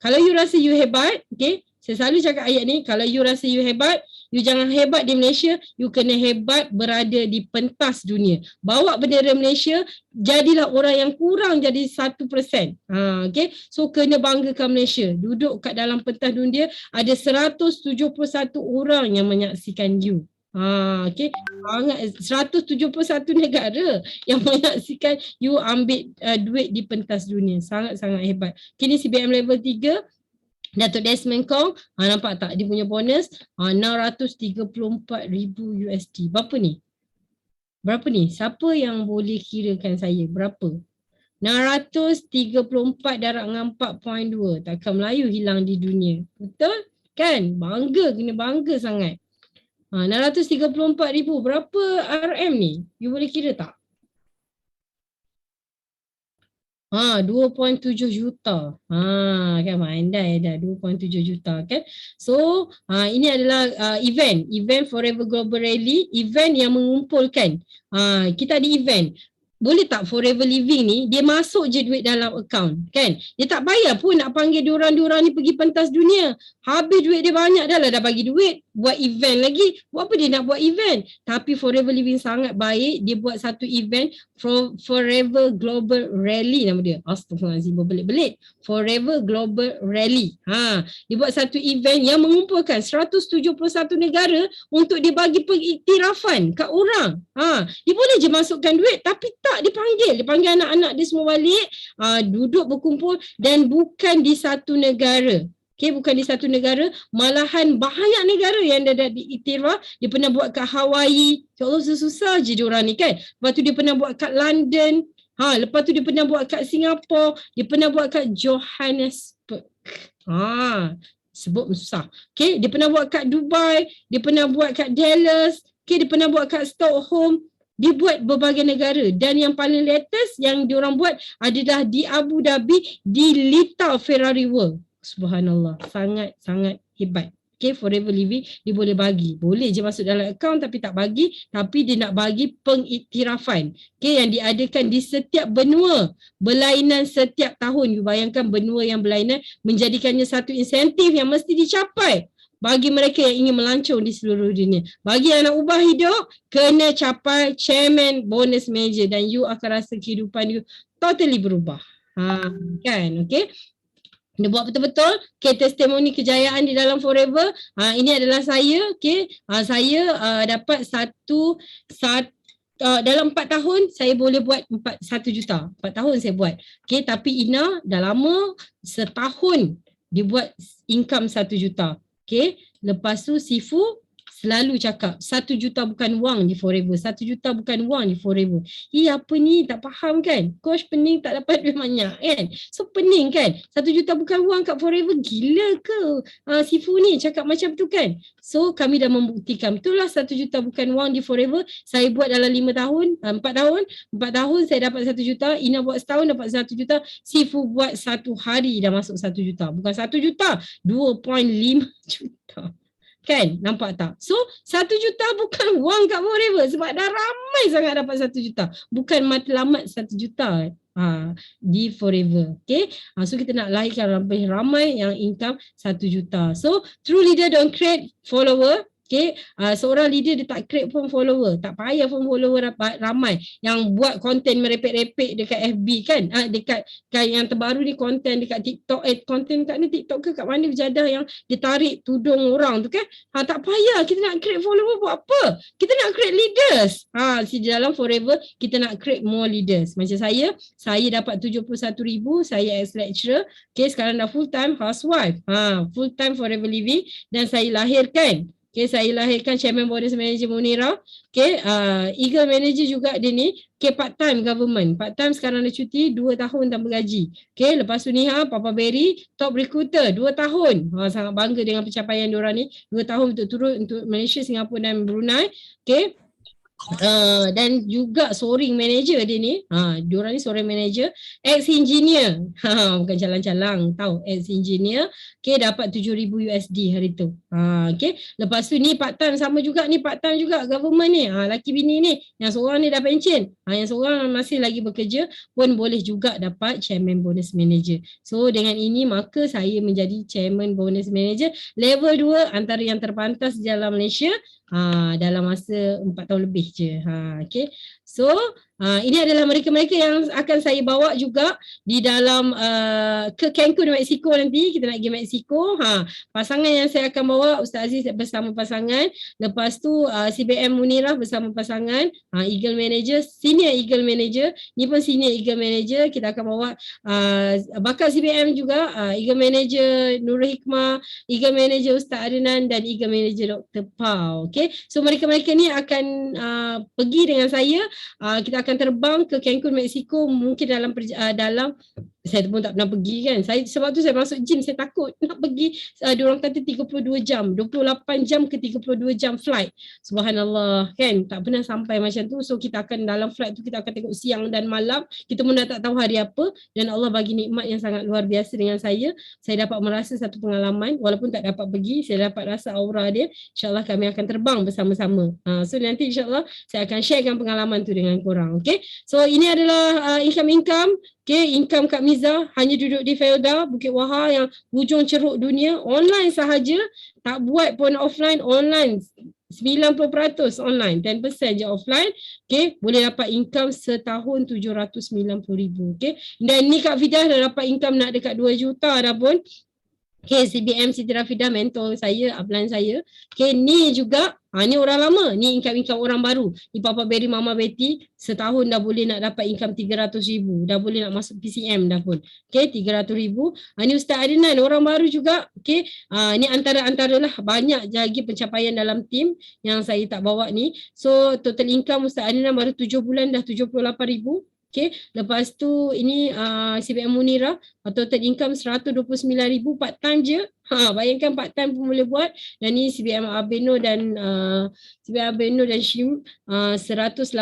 Kalau you rasa you hebat, saya selalu cakap ayat ni, kalau you rasa you hebat, you jangan hebat di Malaysia, you kena hebat berada di pentas dunia. Bawa bendera Malaysia, jadilah orang yang kurang jadi 1%. So kena banggakan Malaysia. Duduk kat dalam pentas dunia, ada 171 orang yang menyaksikan you. Okay. Sangat 171 negara yang menyaksikan you ambil duit di pentas dunia. Sangat-sangat hebat. Kini CBM level 3, Datuk Desmond Kong, nampak tak dia punya bonus 634,000 USD. Berapa ni? Berapa ni? Siapa yang boleh kirakan saya? Berapa? 634 darab dengan 4.2. Takkan Melayu hilang di dunia. Betul? Kan? Bangga, kena bangga sangat. 634,000. Berapa RM ni? You boleh kira tak? 2.7 juta. Kan mandai dah 2.7 juta kan. So, ini adalah event Forever Global Rally, event yang mengumpulkan. Kita ada event. Boleh tak Forever Living ni dia masuk je duit dalam akaun kan. Dia tak payah pun nak panggil diorang-diorang ni pergi pentas dunia. Habis duit dia banyak dah lah, dah bagi duit buat event lagi. Buat apa dia nak buat event? Tapi Forever Living sangat baik, dia buat satu event Forever Global Rally nama dia. Astaghfirullahaladzim, berbelit-belit. Forever Global Rally. Dia buat satu event yang mengumpulkan 171 negara untuk dia bagi pengiktirafan kat orang. Dia boleh je masukkan duit tapi tak, dia panggil anak-anak dia semua balik, duduk berkumpul dan bukan di satu negara. Okay, bukan di satu negara, malahan banyak negara yang dah diiktiraf. Dia pernah buat kat Hawaii. Ya Allah, susah je diorang ni kan. Lepas tu dia pernah buat kat London. Lepas tu dia pernah buat kat Singapura. Dia pernah buat kat Johannesburg. Sebut susah. Okay, dia pernah buat kat Dubai. Dia pernah buat kat Dallas. Okay, dia pernah buat kat Stockholm. Dia buat berbagai negara dan yang paling latest yang diorang buat adalah di Abu Dhabi di Lita Ferrari World. Subhanallah, sangat-sangat hebat. Okay, Forever Living dia boleh bagi. Boleh je masuk dalam akaun tapi tak bagi. Tapi dia nak bagi pengiktirafan. Okay, yang diadakan di setiap benua berlainan setiap tahun. You bayangkan benua yang berlainan menjadikannya satu insentif yang mesti dicapai bagi mereka yang ingin melancong di seluruh dunia. Bagi yang nak ubah hidup, kena capai chairman bonus manager dan you akan rasa kehidupan you totally berubah. Kan, okay? Dia buat betul-betul. Okay, testimoni kejayaan di dalam Forever. Ini adalah saya. Okay, saya dapat dalam 4 tahun saya boleh buat 1 juta. 4 tahun saya buat. Okay, tapi Ina dah lama setahun dia buat income 1 juta. Okay, lepas tu Sifu selalu cakap 1 juta bukan wang di Forever. 1 juta bukan wang di Forever. Apa ni? Tak faham kan? Coach pening tak dapat duit banyak kan? So pening kan? 1 juta bukan wang kat Forever. Gila ke? Sifu ni cakap macam tu kan? So kami dah membuktikan. Betul lah 1 juta bukan wang di Forever. Saya buat dalam 5 tahun. 4 tahun. 4 tahun saya dapat 1 juta. Ina buat setahun dapat 1 juta. Sifu buat 1 hari dah masuk 1 juta. Bukan 1 juta. 2.5 juta. Kan? Nampak tak? So, 1 juta bukan wang kat Forever sebab dah ramai sangat dapat 1 juta. Bukan matlamat 1 juta di Forever. Okay? So, kita nak lahirkan lebih ramai yang income 1 juta. So, true leader don't create follower. Okay, seorang leader dia tak create pun follower. Tak payah pun follower ramai. Yang buat konten merepek-repek dekat FB kan. Dekat yang terbaru ni konten dekat TikTok. Konten kat ni TikTok ke kat mana berjadah yang dia tarik tudung orang tu kan. Tak payah. Kita nak create follower buat apa? Kita nak create leaders. Di dalam Forever kita nak create more leaders. Macam saya dapat 71,000. Saya as lecturer. Okay, sekarang dah full time housewife. Full time Forever Living. Dan saya lahirkan. Okay, saya lahirkan Chairman Bonus Manager Munira. Okay, Eagle Manager juga dia ni. Okay, part time government. Part time sekarang dah cuti 2 tahun tanpa gaji. Okay, lepas tu ni Papa Berry, top recruiter 2 tahun. Sangat bangga dengan pencapaian diorang ni. 2 tahun untuk turun untuk Malaysia, Singapura dan Brunei. Okay. Dan juga soaring manager dia ni. Diorang ni soaring manager, ex-engineer. Bukan calang-calang, tahu ex-engineer. Okay, dapat 7,000 USD hari tu. Okay, lepas tu ni part time sama juga ni, part time juga government ni. Laki bini ni, yang seorang ni dah pencen. Yang seorang masih lagi bekerja pun boleh juga dapat chairman bonus manager. So dengan ini maka saya menjadi chairman bonus manager level 2 antara yang terpantas di dalam Malaysia. Dalam masa 4 tahun lebih je. Okay. So Ini adalah mereka-mereka yang akan saya bawa juga di dalam ke Cancun, Mexico nanti. Kita nak pergi Mexico. Pasangan yang saya akan bawa, Ustaz Aziz bersama pasangan. Lepas tu CBM Munirah bersama pasangan. Eagle Manager, Senior Eagle Manager. Ni pun Senior Eagle Manager. Kita akan bawa bakal CBM juga, Eagle Manager Nurul Hikmah, Eagle Manager Ustaz Adnan dan Eagle Manager Dr. Pau. Okay, so mereka-mereka ni akan pergi dengan saya. Kita akan terbang ke Cancun, Mexico mungkin dalam saya pun tak pernah pergi kan. Sebab tu saya masuk gym, saya takut nak pergi. Diorang kata 32 jam, 28 jam ke 32 jam flight. Subhanallah kan, tak pernah sampai macam tu. So kita akan dalam flight tu kita akan tengok siang dan malam. Kita pun dah tak tahu hari apa, dan Allah bagi nikmat yang sangat luar biasa dengan saya. Saya dapat merasa satu pengalaman, walaupun tak dapat pergi, saya dapat rasa aura dia. InsyaAllah kami akan terbang bersama-sama. So nanti insyaAllah saya akan sharekan pengalaman tu dengan korang. Okay, so ini adalah income. Okay, income Kak Miza hanya duduk di Felda, Bukit Wahar yang hujung ceruk dunia, online sahaja, tak buat pun offline, online 90% online, 10% je offline. Okay, boleh dapat income setahun 790,000. Okay, dan ni Kak Fidah dah dapat income nak dekat 2 juta dah pun. Okay, CBM Siti Rafidah, mentor saya, upline saya. Okay, ni juga, ni orang lama, ni income orang baru. Ni Papa Berry, Mama Betty, setahun dah boleh nak dapat income 300,000. Dah boleh nak masuk PCM dah pun. Okay, 300,000. Ni Ustaz Adnan, orang baru juga. Okay, ni antara lah, banyak lagi pencapaian dalam tim yang saya tak bawa ni. So, total income Ustaz Adnan baru 7 bulan dah 78,000. Okay, lepas tu ini CBM Munirah, total income 129,000 part time je. Bayangkan part time pun boleh buat. Dan ni CBM Abeno dan Shim 182,000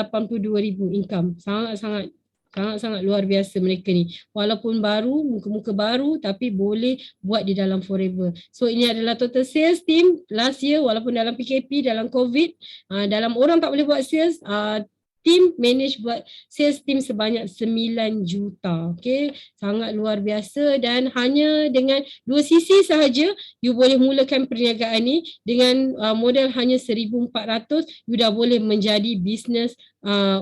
income. Sangat-sangat luar biasa mereka ni. Walaupun baru, muka-muka baru, tapi boleh buat di dalam forever. So ini adalah total sales team last year, walaupun dalam PKP, dalam COVID, dalam orang tak boleh buat sales, team manage buat sales team sebanyak 9 juta. Okay, sangat luar biasa, dan hanya dengan 2 sisi sahaja you boleh mulakan perniagaan ni. Dengan modal hanya 1,400, you dah boleh menjadi business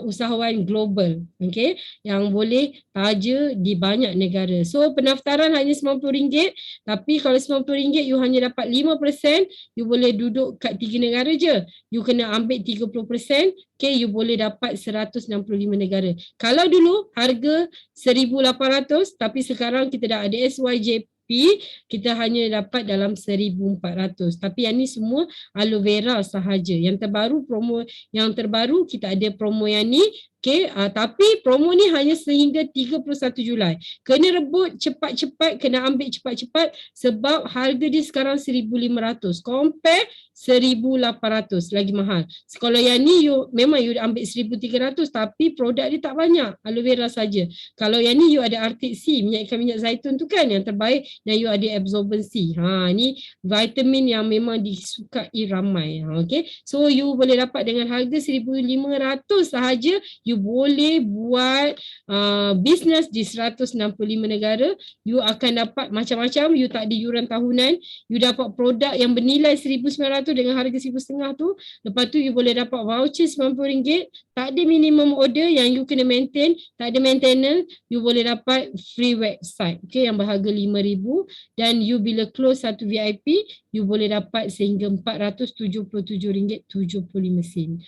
usahawan global, okay, yang boleh taja di banyak negara. So pendaftaran hanya RM90, tapi kalau RM90 you hanya dapat 5%, you boleh duduk kat 3 negara je. You kena ambil 30%, okay, you boleh dapat 165 negara. Kalau dulu harga 1,800, tapi sekarang kita dah ada SYJP, kita hanya dapat dalam 1,400. Tapi yang ni semua aloe vera sahaja. Yang terbaru kita ada promo yang ni. Okay, tapi promo ni hanya sehingga 31 Julai. Kena rebut cepat-cepat, kena ambil cepat-cepat, sebab harga dia sekarang 1,500. Compare 1,800 lagi mahal. So, kalau yang ni memang you ambil 1,300, tapi produk dia tak banyak, aloe vera saja. Kalau yang ni you ada Arctic Sea, minyak ikan minyak zaitun tu kan yang terbaik, dan you ada absorbency. Ni vitamin yang memang disukai ramai. Okay, so you boleh dapat dengan harga 1,500 sahaja. You boleh buat bisnes di 165 negara. You akan dapat macam-macam. You tak ada yuran tahunan. You dapat produk yang bernilai 1,900 dengan harga 1,500 tu. Lepas tu you boleh dapat voucher RM90. Tak ada minimum order yang you kena maintain. Tak ada maintenance. You boleh dapat free website, okay, yang berharga RM5,000. Dan you bila close satu VIP, you boleh dapat sehingga RM477.75.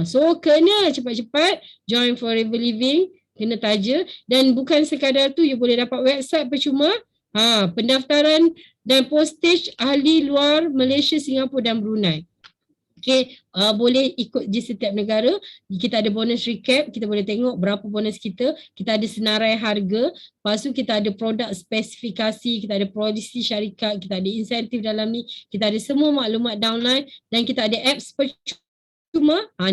So kena cepat-cepat join Forever Living, kena taja. Dan bukan sekadar tu, you boleh dapat website percuma, pendaftaran dan postage ahli luar Malaysia, Singapura dan Brunei. Okay, boleh ikut di setiap negara. Kita ada bonus recap, kita boleh tengok berapa bonus kita. Kita ada senarai harga. Lepas tu kita ada produk spesifikasi, kita ada polisi syarikat, kita ada insentif dalam ni. Kita ada semua maklumat downline, dan kita ada apps percuma.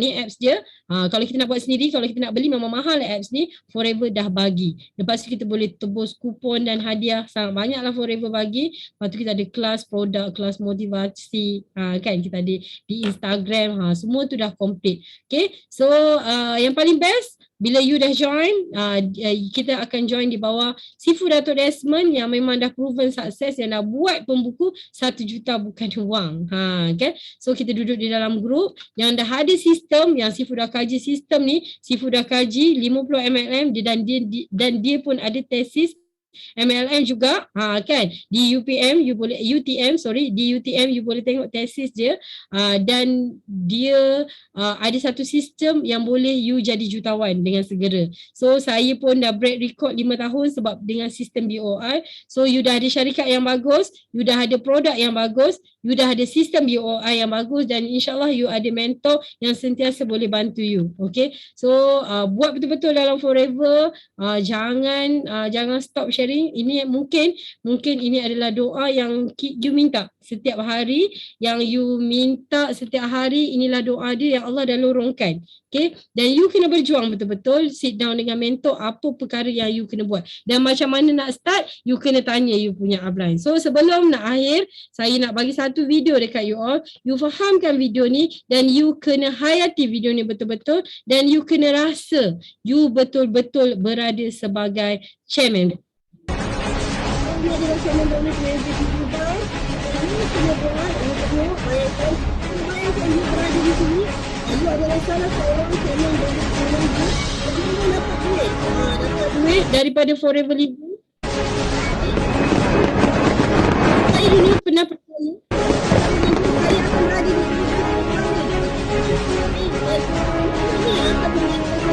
Ni apps dia. Kalau kita nak buat sendiri, kalau kita nak beli memang mahal apps ni. Forever dah bagi. Lepas tu kita boleh tebus kupon dan hadiah. Sangat banyak lah Forever bagi. Lepas tu kita ada kelas produk, kelas motivasi. Kan kita ada di Instagram. Semua tu dah complete. Okay. So yang paling best, bila you dah join, kita akan join di bawah Sifu Dato' Desmond yang memang dah proven sukses, yang dah buat pembuku 1 juta bukan wang. Okay? So kita duduk di dalam grup yang dah ada sistem, yang Sifu dah kaji sistem ni, Sifu dah kaji 50 MLM dan dia pun ada tesis MLM juga, kan, di UPM you boleh, di UTM you boleh tengok tesis dia, dan dia ada satu sistem yang boleh you jadi jutawan dengan segera. So saya pun dah break record 5 tahun sebab dengan sistem BOI. So you dah ada syarikat yang bagus, you dah ada produk yang bagus, you dah ada sistem BOI yang bagus, dan insyaAllah you ada mentor yang sentiasa boleh bantu you. Okay, so buat betul-betul dalam Forever. Jangan stop sharing. Ini mungkin ini adalah doa yang you minta setiap hari, yang you minta setiap hari. Inilah doa dia yang Allah dah lorongkan. Okay, dan you kena berjuang betul-betul, sit down dengan mentor apa perkara yang you kena buat dan macam mana nak start. You kena tanya you punya upline. So sebelum nak akhir, saya nak bagi satu video dekat you all. You fahamkan video ni dan you kena hayati video ni betul-betul, dan you kena rasa you betul-betul berada sebagai chairman. Ini adalah chairman bonus manager di Dubai. Ini kena buat untuk bayangkan you berada di sini. You adalah salah seorang chairman bonus manager. Bagaimana dapat duit? Dapat duit daripada Forever Living. Saya dulu pernah percaya saya akan berada di sini. Ini akan menyebabkan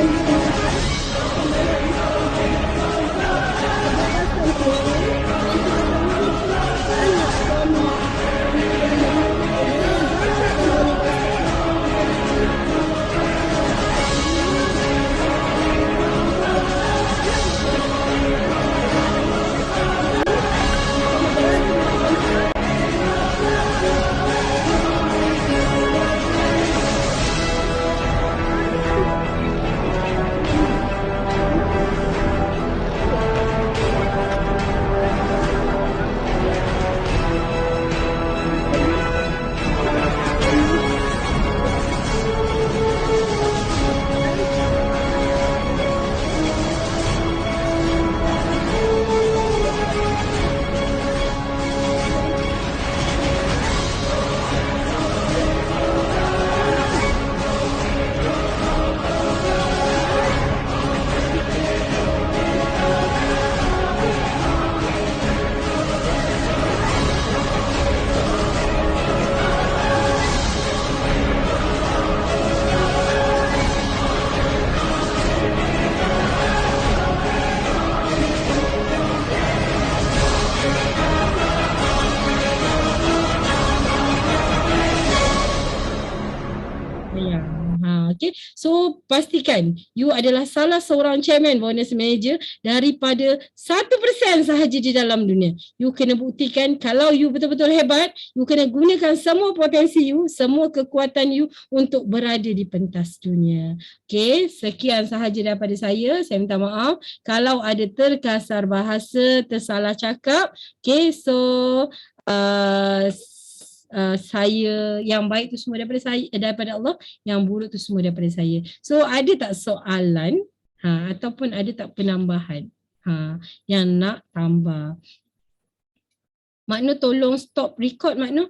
Okay, so pastikan you adalah salah seorang chairman bonus manager daripada 1% sahaja di dalam dunia. You kena buktikan kalau you betul-betul hebat, you kena gunakan semua potensi you, semua kekuatan you untuk berada di pentas dunia. Okay, sekian sahaja daripada saya. Saya minta maaf kalau ada terkasar bahasa, tersalah cakap. Okay, so saya yang baik tu semua daripada Allah, yang buruk tu semua daripada saya. So ada tak soalan ataupun ada tak penambahan yang nak tambah? Makno tolong stop record Makno.